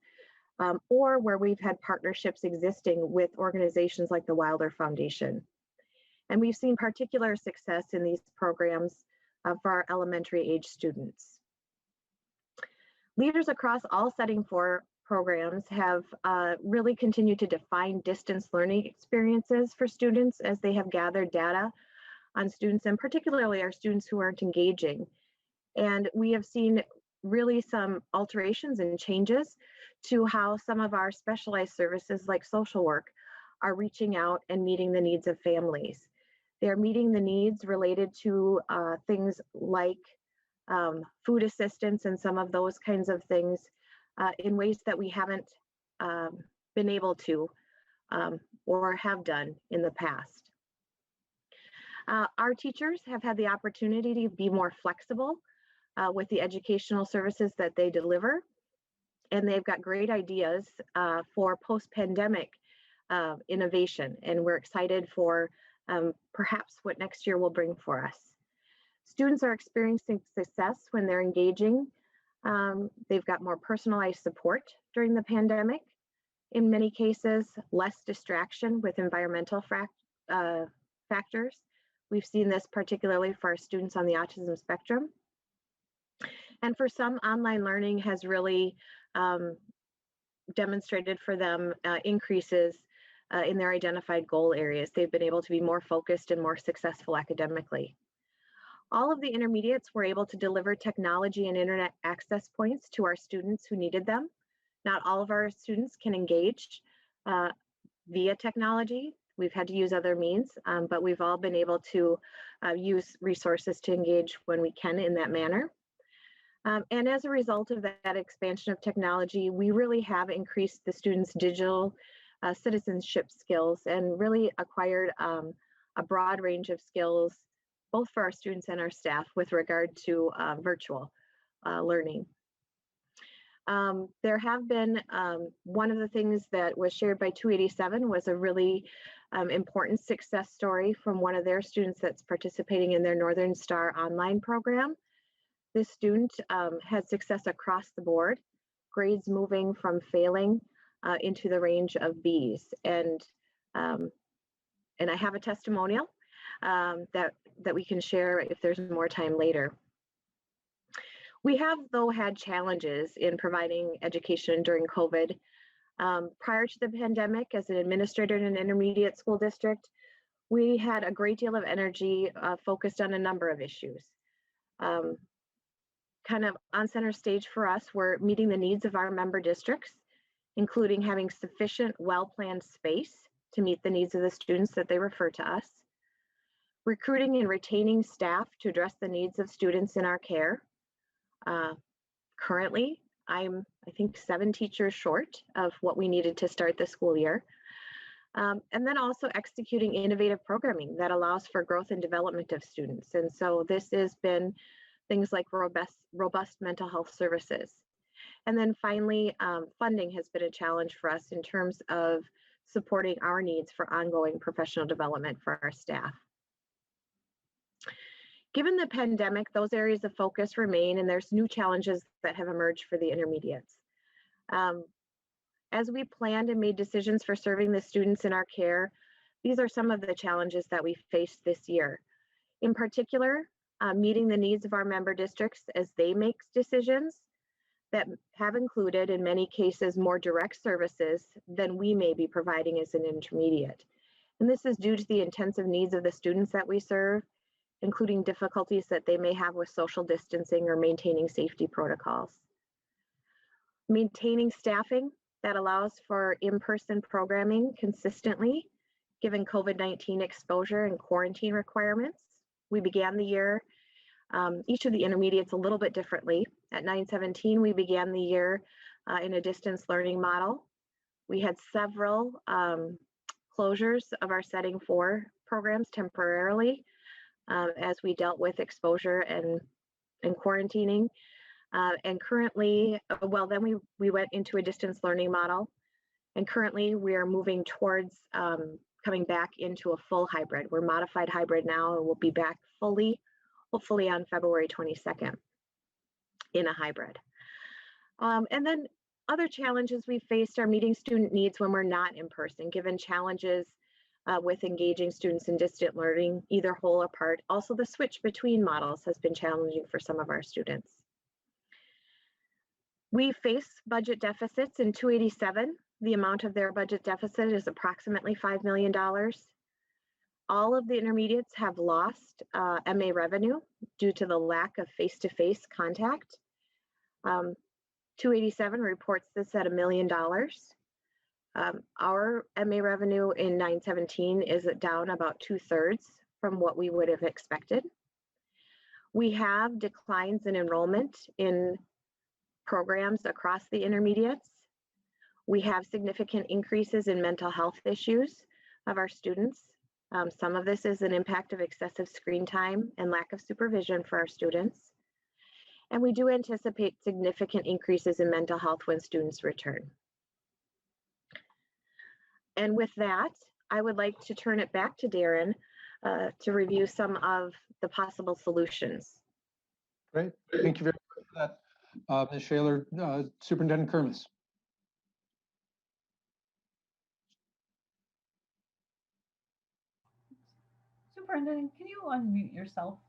or where we've had partnerships existing with organizations like the Wilder Foundation. And we've seen particular success in these programs for our elementary age students. Leaders across all Setting 4 programs have really continued to define distance learning experiences for students as they have gathered data on students, and particularly our students who aren't engaging. And we have seen really some alterations and changes to how some of our specialized services like social work are reaching out and meeting the needs of families. They're meeting the needs related to things like food assistance and some of those kinds of things in ways that we haven't been able to or have done in the past. Our teachers have had the opportunity to be more flexible with the educational services that they deliver, and they've got great ideas for post-pandemic innovation, and we're excited for perhaps what next year will bring for us. Students are experiencing success when they're engaging. They've got more personalized support during the pandemic. In many cases, less distraction with environmental factors. We've seen this particularly for our students on the autism spectrum. And for some, online learning has really demonstrated for them increases in their identified goal areas. They've been able to be more focused and more successful academically. All of the intermediates were able to deliver technology and internet access points to our students who needed them. Not all of our students can engage via technology. We've had to use other means, but we've all been able to use resources to engage when we can in that manner. And as a result of that expansion of technology, we really have increased the students' digital citizenship skills and really acquired a broad range of skills, both for our students and our staff with regard to virtual learning. There have been, one of the things that was shared by 287 was a really important success story from one of their students that's participating in their Northern Star online program. This student had success across the board, grades moving from failing into the range of Bs. And I have a testimonial that we can share if there's more time later. We have, though, had challenges in providing education during COVID. Prior to the pandemic, as an administrator in an intermediate school district, we had a great deal of energy focused on a number of issues. Kind of on center stage for us were meeting the needs of our member districts, including having sufficient, well-planned space to meet the needs of the students that they refer to us, recruiting and retaining staff to address the needs of students in our care. Currently, I think 7 teachers short of what we needed to start the school year. And then also executing innovative programming that allows for growth and development of students. And so this has been things like robust mental health services. And then finally, funding has been a challenge for us in terms of supporting our needs for ongoing professional development for our staff. Given the pandemic, those areas of focus remain, and there's new challenges that have emerged for the intermediates. As we planned and made decisions for serving the students in our care, these are some of the challenges that we faced this year. In particular, meeting the needs of our member districts as they make decisions that have included, in many cases, more direct services than we may be providing as an intermediate. And this is due to the intensive needs of the students that we serve, including difficulties that they may have with social distancing or maintaining safety protocols. Maintaining staffing that allows for in-person programming consistently, given COVID-19 exposure and quarantine requirements. We began the year, each of the intermediates a little bit differently. At 917, we began the year in a distance learning model. We had several closures of our Setting 4 programs temporarily as we dealt with exposure and quarantining. And currently, well, then we went into a distance learning model. And currently we are moving towards coming back into a full hybrid. We're modified hybrid now, and we'll be back fully, hopefully on February 22nd in a hybrid. And then other challenges we faced are meeting student needs when we're not in person, given challenges with engaging students in distant learning, either whole or part. Also, the switch between models has been challenging for some of our students. We face budget deficits in 287. The amount of their budget deficit is approximately $5 million. All of the intermediates have lost MA revenue due to the lack of face-to-face contact. 287 reports this at $1 million. Our MA revenue in 917 is down about 2/3 from what we would have expected. We have declines in enrollment in programs across the intermediates. We have significant increases in mental health issues of our students. Some of this is an impact of excessive screen time and lack of supervision for our students. And we do anticipate significant increases in mental health when students return. And with that, I would like to turn it back to Darren to review some of the possible solutions. Great, thank you very much for that. Ms. Shaler, Superintendent Kermis. Superintendent, can you unmute yourself?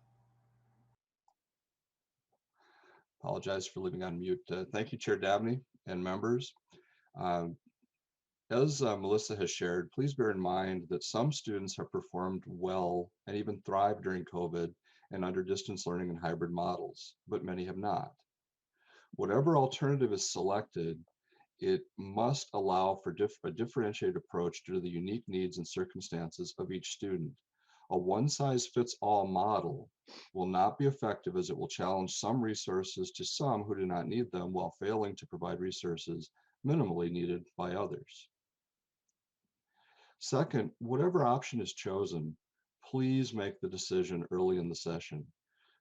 Apologize for leaving on mute. Thank you, Chair Dabney and members. As Melissa has shared, please bear in mind that some students have performed well and even thrived during COVID and under distance learning and hybrid models, but many have not. Whatever alternative is selected, it must allow for a differentiated approach due to the unique needs and circumstances of each student. A one-size-fits-all model will not be effective, as it will challenge some resources to some who do not need them, while failing to provide resources minimally needed by others. Second, whatever option is chosen, please make the decision early in the session.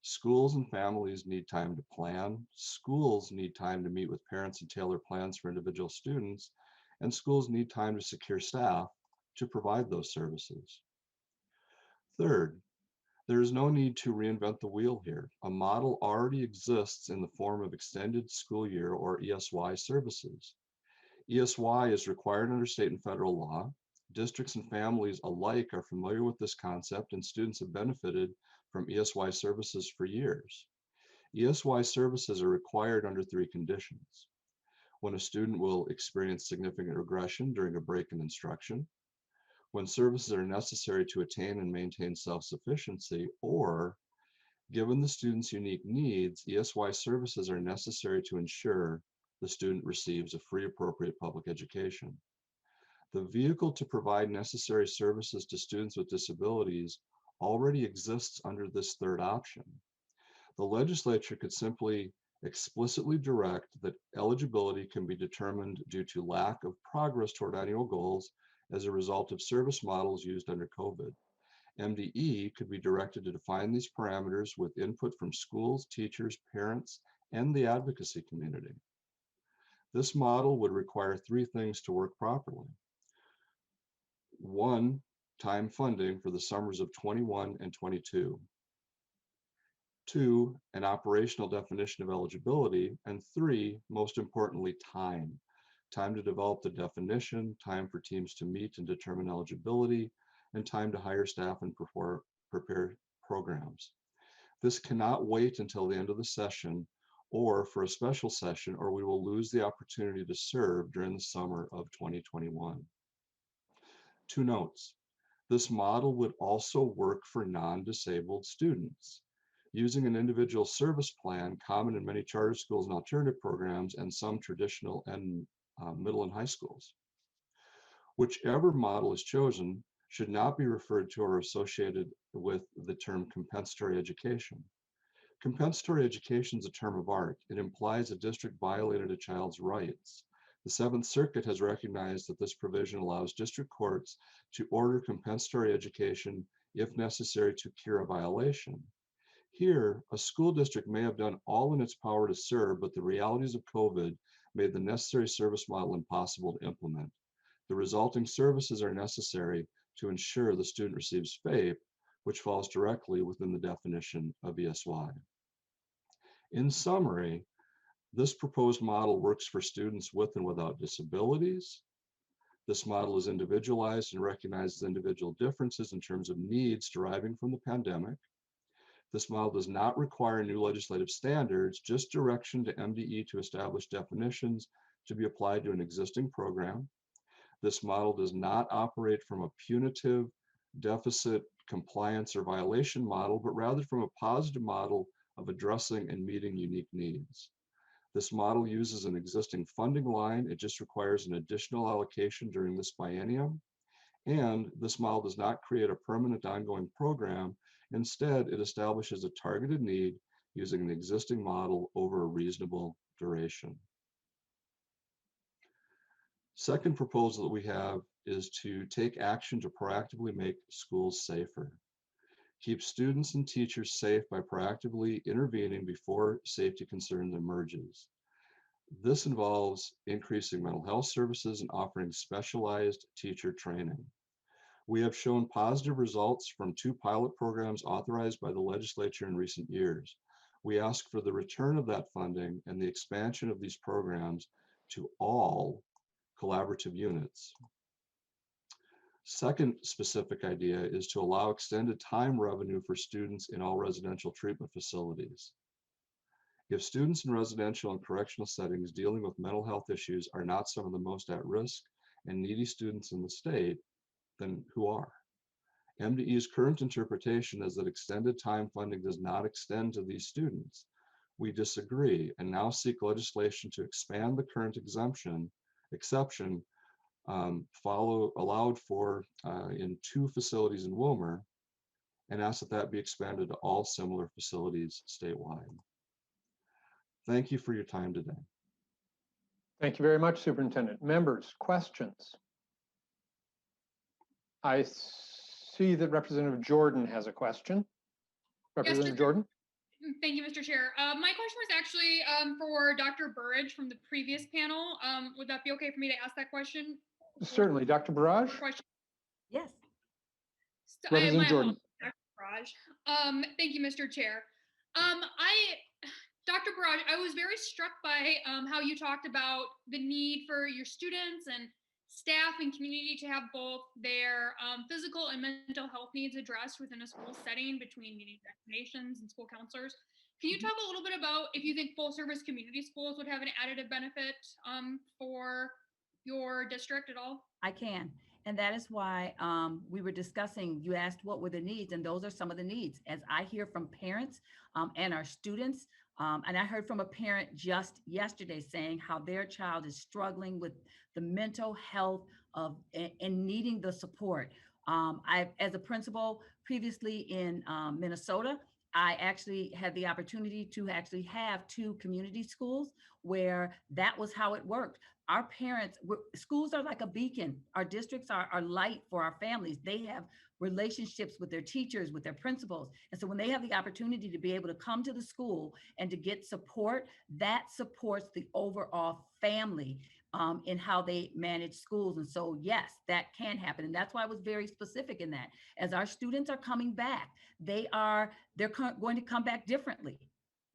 Schools and families need time to plan. Schools need time to meet with parents and tailor plans for individual students, and schools need time to secure staff to provide those services. Third, there is no need to reinvent the wheel here. A model already exists in the form of extended school year, or ESY, services. ESY is required under state and federal law. Districts and families alike are familiar with this concept, and students have benefited from ESY services for years. ESY services are required under 3 conditions: when a student will experience significant regression during a break in instruction, when services are necessary to attain and maintain self-sufficiency, or, given the student's unique needs, ESY services are necessary to ensure the student receives a free, appropriate public education. The vehicle to provide necessary services to students with disabilities already exists under this third option. The legislature could simply explicitly direct that eligibility can be determined due to lack of progress toward annual goals as a result of service models used under COVID. MDE could be directed to define these parameters with input from schools, teachers, parents, and the advocacy community. This model would require 3 things to work properly. 1, time funding for the summers of 21 and 22. 2, an operational definition of eligibility. And 3, most importantly, time. Time to develop the definition, time for teams to meet and determine eligibility, and time to hire staff and prepare programs. This cannot wait until the end of the session or for a special session, or we will lose the opportunity to serve during the summer of 2021. 2 notes. This model would also work for non-disabled students. Using an individual service plan, common in many charter schools and alternative programs, and some traditional and middle and high schools. Whichever model is chosen should not be referred to or associated with the term compensatory education. Compensatory education is a term of art. It implies a district violated a child's rights. The 7th Circuit has recognized that this provision allows district courts to order compensatory education if necessary to cure a violation. Here, a school district may have done all in its power to serve, but the realities of COVID made the necessary service model impossible to implement. The resulting services are necessary to ensure the student receives FAPE, which falls directly within the definition of ESY. In summary, this proposed model works for students with and without disabilities, This model is individualized and recognizes individual differences in terms of needs deriving from the pandemic. This model does not require new legislative standards, just direction to MDE to establish definitions to be applied to an existing program. This model does not operate from a punitive deficit compliance or violation model, but rather from a positive model of addressing and meeting unique needs. This model uses an existing funding line. It just requires an additional allocation during this biennium. And this model does not create a permanent ongoing program. Instead, it establishes a targeted need using an existing model over a reasonable duration. Second proposal that we have is to take action to proactively make schools safer. Keep students and teachers safe by proactively intervening before safety concerns emerges. This involves increasing mental health services and offering specialized teacher training. We have shown positive results from 2 pilot programs authorized by the legislature in recent years. We ask for the return of that funding and the expansion of these programs to all collaborative units. Second specific idea is to allow extended time revenue for students in all residential treatment facilities. If students in residential and correctional settings dealing with mental health issues are not some of the most at risk and needy students in the state, then who are? MDE's current interpretation is that extended time funding does not extend to these students. We disagree and now seek legislation to expand the current exception allowed for in 2 facilities in Wilmer, and ask that that be expanded to all similar facilities statewide. Thank you for your time today. Thank you very much, Superintendent. Members, questions? I see that Representative Jordan has a question. Representative Jordan? Thank you, Mr. Chair. My question was actually for Dr. Burridge from the previous panel. Would that be okay for me to ask that question? Certainly. Dr. Barrage? Yes. Representative Jordan. Dr. Barrage. Thank you, Mr. Chair. Dr. Barrage, I was very struck by how you talked about the need for your students and staff and community to have both their physical and mental health needs addressed within a school setting between meeting destinations and school counselors. Can you talk a little bit about if you think full service community schools would have an additive benefit for your district at all? I can. And that is why we were discussing, you asked what were the needs, and those are some of the needs. As I hear from parents and our students, and I heard from a parent just yesterday saying how their child is struggling with the mental health of and needing the support. As a principal previously in Minnesota, I actually had the opportunity to actually have 2 community schools where that was how it worked. Our parents, schools are like a beacon. Our districts are light for our families. They have relationships with their teachers, with their principals. And so when they have the opportunity to be able to come to the school and to get support, that supports the overall family in how they manage schools. And so, yes, that can happen. And that's why I was very specific in that. As our students are coming back, they're going to come back differently.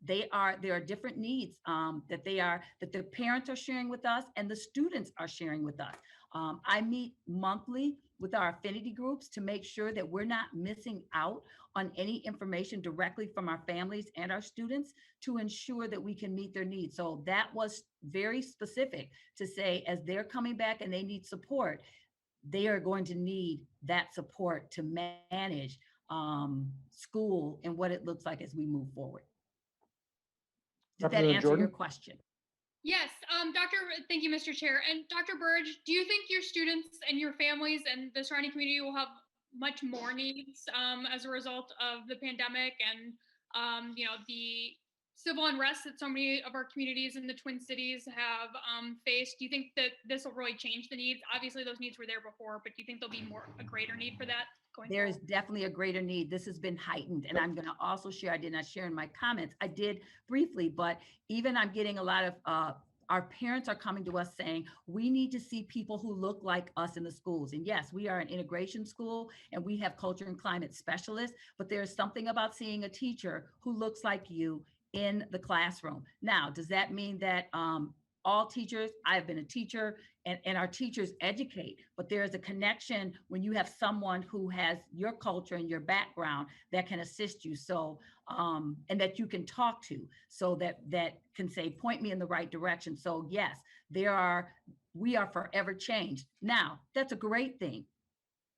There are different needs that the parents are sharing with us and the students are sharing with us. I meet monthly with our affinity groups to make sure that we're not missing out on any information directly from our families and our students to ensure that we can meet their needs. So that was very specific to say, as they're coming back and they need support, they are going to need that support to manage school and what it looks like as we move forward. Did that answer your question? Yes, thank you, Mr. Chair. And Dr. Burridge, do you think your students and your families and the surrounding community will have much more needs as a result of the pandemic and the civil unrest that so many of our communities in the Twin Cities have faced? Do you think that this will really change the needs? Obviously, those needs were there before, but do you think there'll be a greater need for that going There forward? is definitely a greater need. This has been heightened. And I'm going to also share, I did not share in my comments. I did briefly, but even I'm getting a lot of our parents are coming to us saying, we need to see people who look like us in the schools. And yes, we are an integration school and we have culture and climate specialists, but there's something about seeing a teacher who looks like you in the classroom. Now, does that mean that all teachers, I've been a teacher, and our teachers educate, but there is a connection when you have someone who has your culture and your background that can assist you. So, and that you can talk to, so that can say, point me in the right direction. So yes, we are forever changed. Now, that's a great thing.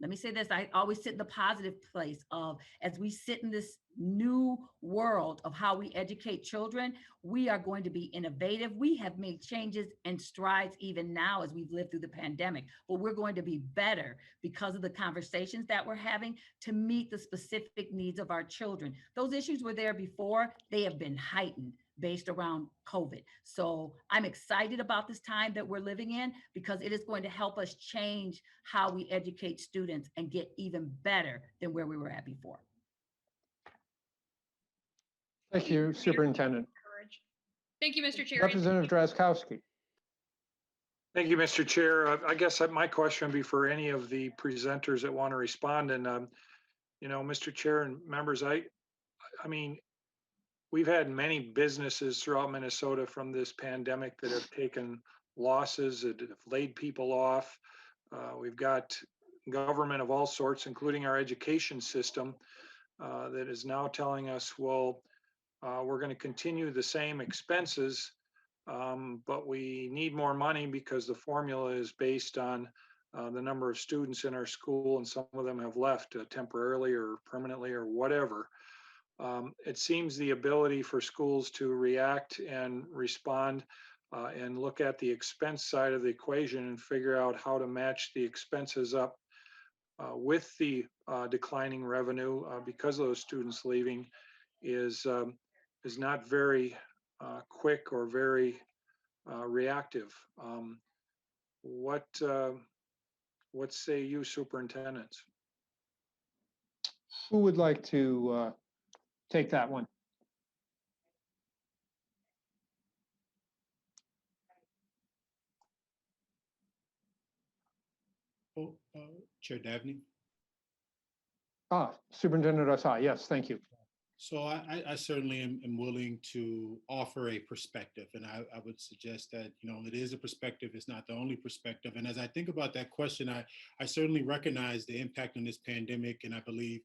Let me say this, I always sit in the positive place of, as we sit in this new world of how we educate children, we are going to be innovative. We have made changes and strides even now as we've lived through the pandemic, but we're going to be better because of the conversations that we're having to meet the specific needs of our children. Those issues were there before, they have been heightened based around COVID. So I'm excited about this time that we're living in, because it is going to help us change how we educate students and get even better than where we were at before. Thank you, Superintendent. Thank you, Mr. Chair. Representative Drazkowski. Thank you, Mr. Chair. I guess my question would be for any of the presenters that want to respond. And, Mr. Chair and members, I mean, we've had many businesses throughout Minnesota from this pandemic that have taken losses, that have laid people off. We've got government of all sorts, including our education system, that is now telling us, well, we're going to continue the same expenses, but we need more money because the formula is based on the number of students in our school, and some of them have left temporarily or permanently or whatever. It seems the ability for schools to react and respond and look at the expense side of the equation and figure out how to match the expenses up with the declining revenue because of those students leaving is not very quick or very reactive. What say you, superintendents? Who would like to take that one? Chair Dabney. Superintendent Asai, yes, thank you. So I certainly am willing to offer a perspective, and I would suggest that, it is a perspective. It's not the only perspective. And as I think about that question, I certainly recognize the impact on this pandemic, and I believe,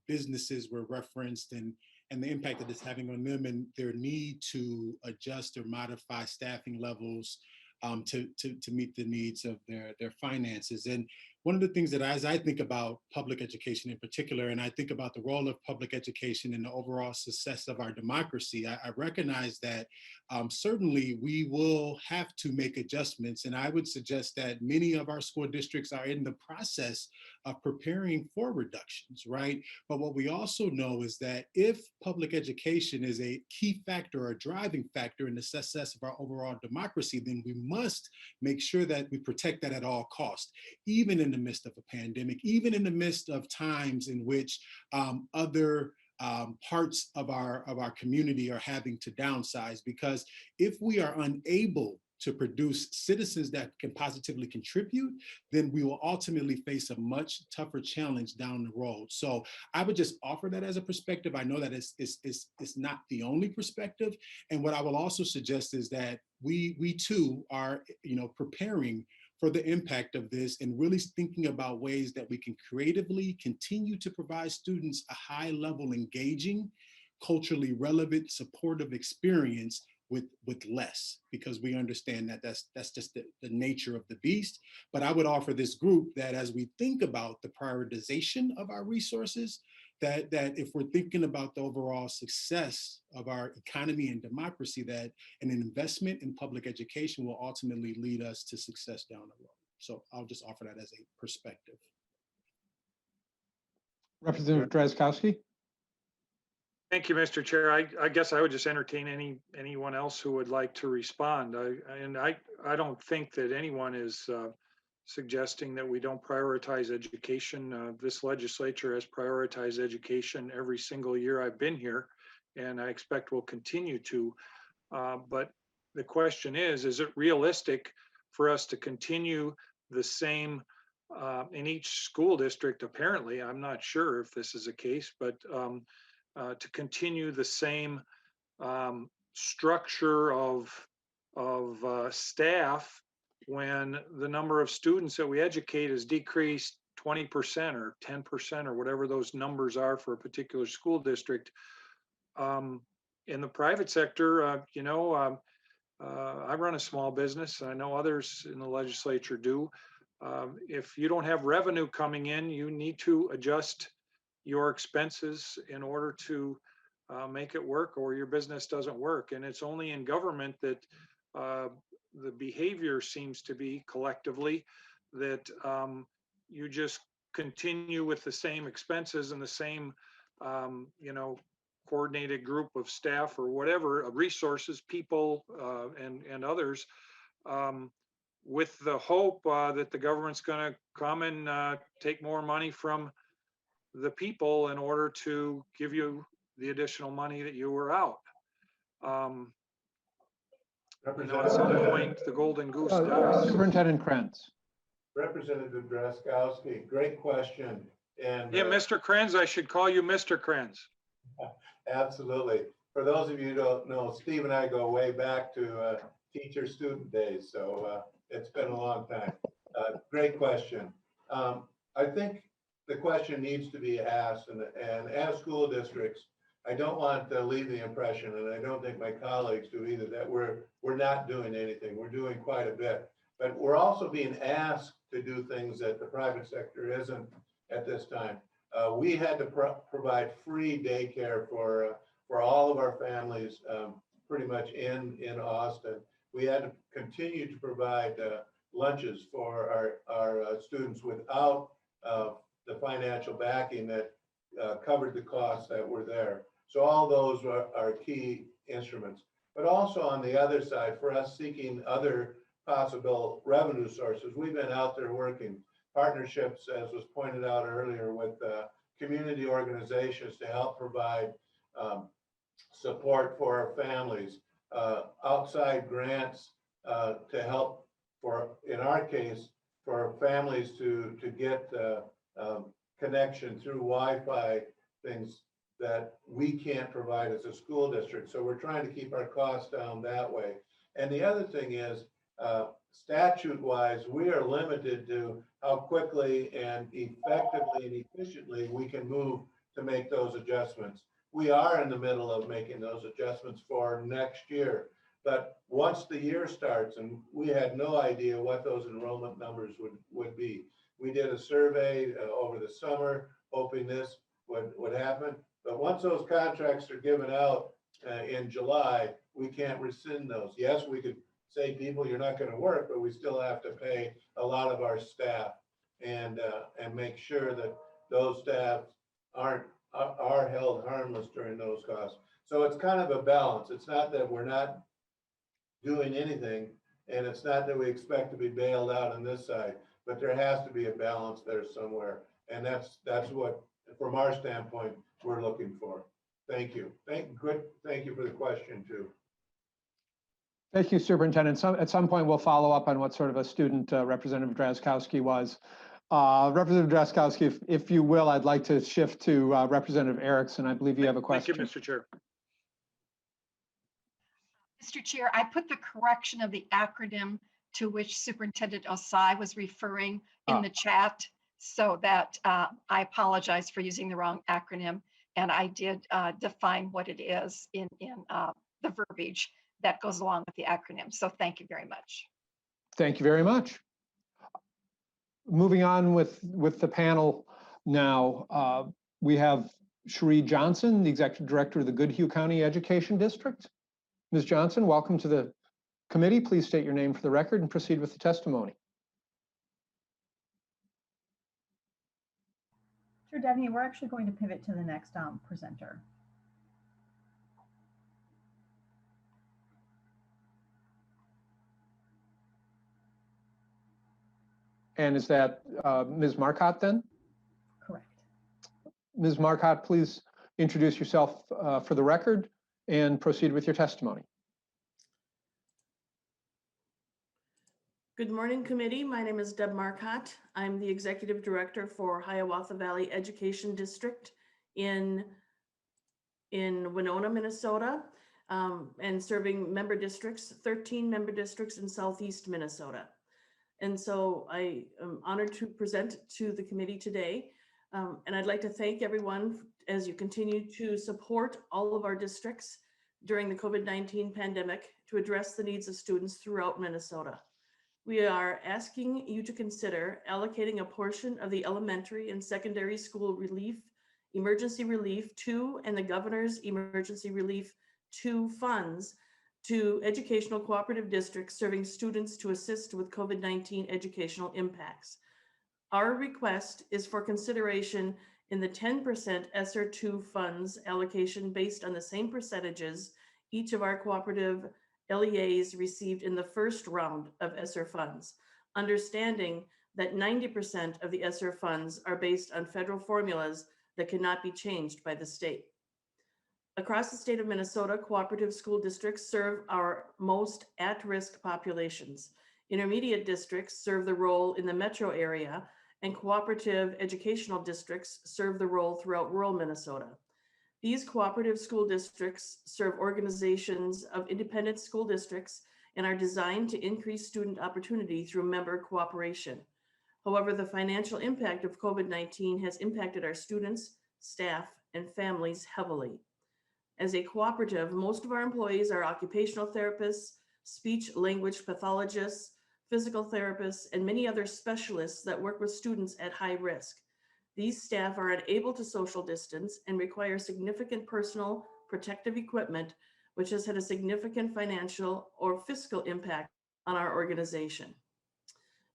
businesses were referenced and the impact that it's having on them and their need to adjust or modify staffing levels to meet the needs of their finances. And one of the things that as I think about public education in particular, and I think about the role of public education in the overall success of our democracy, I recognize that certainly we will have to make adjustments. And I would suggest that many of our school districts are in the process of preparing for reductions, right? But what we also know is that if public education is a key factor or driving factor in the success of our overall democracy, then we must make sure that we protect that at all costs, even in the midst of a pandemic, even in the midst of times in which other parts of our community are having to downsize. Because if we are unable to produce citizens that can positively contribute, then we will ultimately face a much tougher challenge down the road. So I would just offer that as a perspective. I know that it's not the only perspective. And what I will also suggest is that we too are, preparing for the impact of this and really thinking about ways that we can creatively continue to provide students a high level, engaging, culturally relevant, supportive experience with less, because we understand that that's just the nature of the beast. But I would offer this group that as we think about the prioritization of our resources, that if we're thinking about the overall success of our economy and democracy, that an investment in public education will ultimately lead us to success down the road. So I'll just offer that as a perspective. Representative Drazkowski. Thank you, Mr. Chair. I guess I would just entertain anyone else who would like to respond. I don't think that anyone is suggesting that we don't prioritize education. This legislature has prioritized education every single year I've been here, and I expect we'll continue to. But the question is it realistic for us to continue the same in each school district? Apparently, I'm not sure if this is a case, but to continue the same structure of staff when the number of students that we educate has decreased 20% or 10% or whatever those numbers are for a particular school district. In the private sector, I run a small business. I know others in the legislature do. If you don't have revenue coming in, you need to adjust your expenses in order to make it work, or your business doesn't work. And it's only in government that the behavior seems to be collectively that you just continue with the same expenses and the same, coordinated group of staff or whatever, resources, people, and others, with the hope that the government's going to come and take more money from the people in order to give you the additional money that you were out. At some point, the golden goose dies. Superintendent Krantz. Representative Drazkowski, great question. And yeah, Mr. Krenz, I should call you Mr. Krenz. Absolutely. For those of you who don't know, Steve and I go way back to teacher-student days, so it's been a long time. Great question. I think the question needs to be asked, and as school districts, I don't want to leave the impression, and I don't think my colleagues do either, that we're not doing anything. We're doing quite a bit, but we're also being asked to do things that the private sector isn't at this time. We had to provide free daycare for all of our families, pretty much in Austin. We had to continue to provide lunches for our students without the financial backing that covered the costs that were there. So all those are key instruments. But also on the other side, for us seeking other possible revenue sources, we've been out there working partnerships, as was pointed out earlier, with community organizations to help provide support for our families, outside grants to help, in our case, for families to get connection through Wi-Fi, things that we can't provide as a school district. So we're trying to keep our costs down that way. And the other thing is, statute-wise, we are limited to how quickly and effectively and efficiently we can move to make those adjustments. We are in the middle of making those adjustments for next year. But once the year starts, and we had no idea what those enrollment numbers would be. We did a survey over the summer, hoping this would happen. But once those contracts are given out in July, we can't rescind those. Yes, we could say, people, you're not going to work, but we still have to pay a lot of our staff and make sure that those staff are held harmless during those costs. So it's kind of a balance. It's not that we're not doing anything, and it's not that we expect to be bailed out on this side, but there has to be a balance there somewhere. And that's what, from our standpoint, we're looking for. Thank you. Thank you for the question too. Thank you, Superintendent. At some point, we'll follow up on what sort of a student Representative Drazkowski was. Representative Drazkowski, if you will, I'd like to shift to Representative Erickson. I believe you have a question. Thank you, Mr. Chair. Mr. Chair, I put the correction of the acronym to which Superintendent Osai was referring in the chat, so that I apologize for using the wrong acronym. And I did define what it is in the verbiage that goes along with the acronym. So thank you very much. Thank you very much. Moving on with the panel now, we have Cherie Johnson, the Executive Director of the Goodhue County Education District. Ms. Johnson, welcome to the committee. Please state your name for the record and proceed with the testimony. Sure, Dabney, we're actually going to pivot to the next presenter. And is that Ms. Marcotte then? Correct. Ms. Marcotte, please introduce yourself for the record and proceed with your testimony. Good morning, committee. My name is Deb Marcotte. I'm the Executive Director for Hiawatha Valley Education District in Winona, Minnesota. and serving member districts, 13 member districts in Southeast Minnesota. And so I am honored to present to the committee today. And I'd like to thank everyone as you continue to support all of our districts during the COVID-19 pandemic to address the needs of students throughout Minnesota. We are asking you to consider allocating a portion of the elementary and secondary school emergency relief 2 and the governor's emergency relief 2 funds to educational cooperative districts serving students to assist with COVID-19 educational impacts. Our request is for consideration in the 10% ESSER 2 funds allocation based on the same percentages each of our cooperative LEAs received in the first round of ESSER funds, understanding that 90% of the ESSER funds are based on federal formulas that cannot be changed by the state. Across the state of Minnesota, cooperative school districts serve our most at-risk populations. Intermediate districts serve the role in the metro area, and cooperative educational districts serve the role throughout rural Minnesota. These cooperative school districts serve organizations of independent school districts and are designed to increase student opportunity through member cooperation. However, the financial impact of COVID-19 has impacted our students, staff, and families heavily. As a cooperative, most of our employees are occupational therapists, speech language pathologists, physical therapists, and many other specialists that work with students at high risk. These staff are unable to social distance and require significant personal protective equipment, which has had a significant financial or fiscal impact on our organization.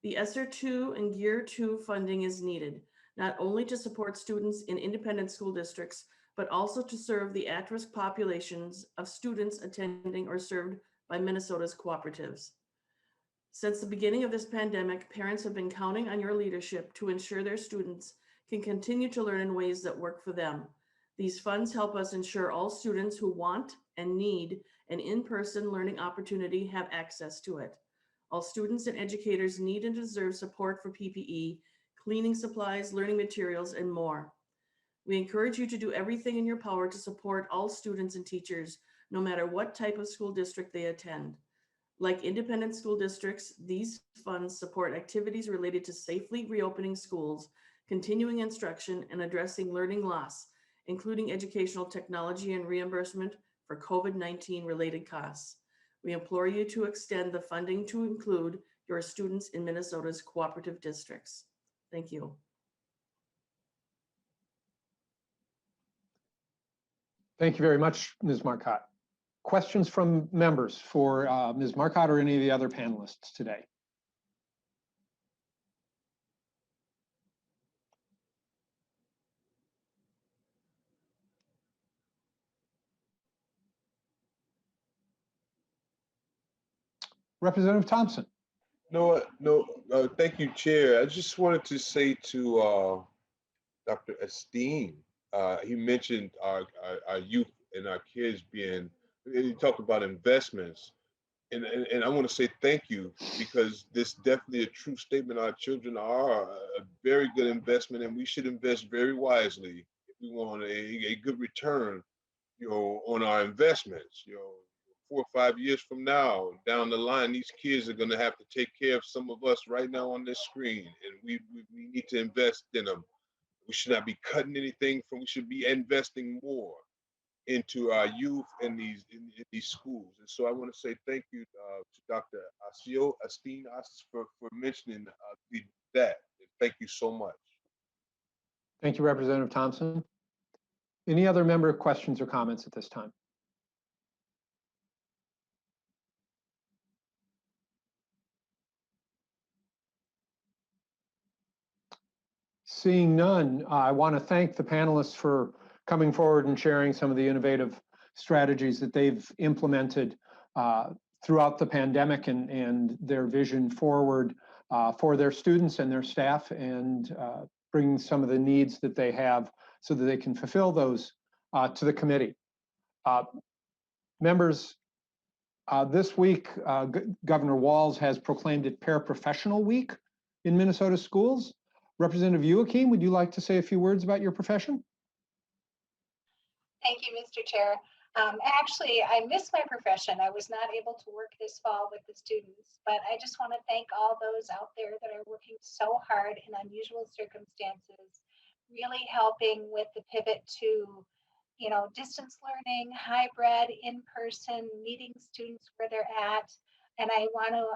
The ESSER 2 and Gear 2 funding is needed, not only to support students in independent school districts, but also to serve the at-risk populations of students attending or served by Minnesota's cooperatives. Since the beginning of this pandemic, parents have been counting on your leadership to ensure their students can continue to learn in ways that work for them. These funds help us ensure all students who want and need an in-person learning opportunity have access to it. All students and educators need and deserve support for PPE, cleaning supplies, learning materials, and more. We encourage you to do everything in your power to support all students and teachers, no matter what type of school district they attend. Like independent school districts, these funds support activities related to safely reopening schools, continuing instruction, and addressing learning loss, including educational technology and reimbursement for COVID-19 related costs. We implore you to extend the funding to include your students in Minnesota's cooperative districts. Thank you. Thank you very much, Ms. Marcotte. Questions from members for Ms. Marcotte or any of the other panelists today? Representative Thompson. No, thank you, Chair. I just wanted to say to Dr. Esteen, he mentioned our youth and our kids being, he talked about investments. And I want to say thank you, because this is definitely a true statement. Our children are a very good investment, and we should invest very wisely if we want a good return, on our investments. 4 or 5 years from now, down the line, these kids are going to have to take care of some of us right now on this screen, and we need to invest in them. We should not be cutting anything from. We should be investing more into our youth in these schools. And so I want to say thank you to Dr. Esteen for mentioning that. Thank you so much. Thank you, Representative Thompson. Any other member questions or comments at this time? Seeing none, I want to thank the panelists for coming forward and sharing some of the innovative strategies that they've implemented throughout the pandemic and their vision forward for their students and their staff, and bring some of the needs that they have so that they can fulfill those to the committee. Members, this week, Governor Walz has proclaimed it Paraprofessional Week in Minnesota schools. Representative Joachim, would you like to say a few words about your profession? Thank you, Mr. Chair. Actually, I miss my profession. I was not able to work this fall with the students, but I just want to thank all those out there that are working so hard in unusual circumstances, really helping with the pivot to, you know, distance learning, hybrid, in-person, meeting students where they're at. And I want to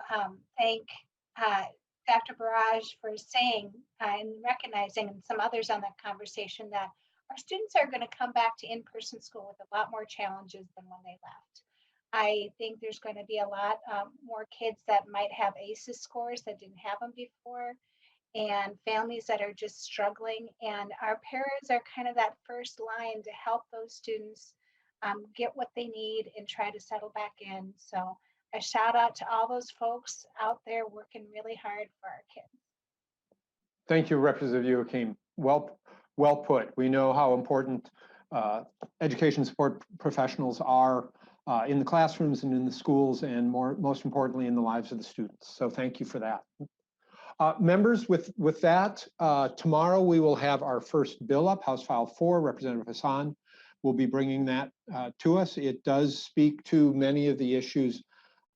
thank Dr. Barrage for saying and recognizing, and some others on that conversation, that our students are going to come back to in-person school with a lot more challenges than when they left. I think there's going to be a lot more kids that might have ACEs scores that didn't have them before, and families that are just struggling. And our parents are kind of that first line to help those students get what they need and try to settle back in. So a shout out to all those folks out there working really hard for our kids. Thank you, Representative Joachim. Well put. We know how important education support professionals are in the classrooms and in the schools, and most importantly, in the lives of the students. So thank you for that. Members, with that, tomorrow we will have our first bill up, House File 4. Representative Hassan will be bringing that to us. It does speak to many of the issues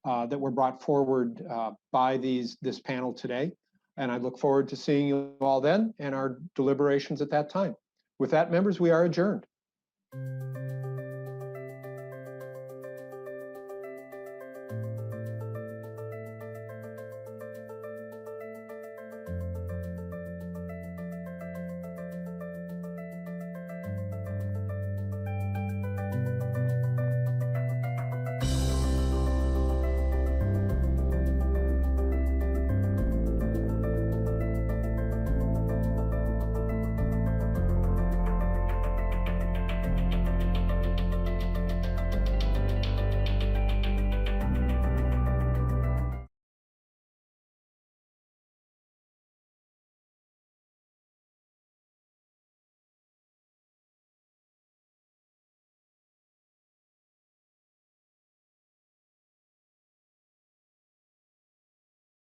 that were brought forward by this panel today. And I look forward to seeing you all then and our deliberations at that time. With that, members, we are adjourned.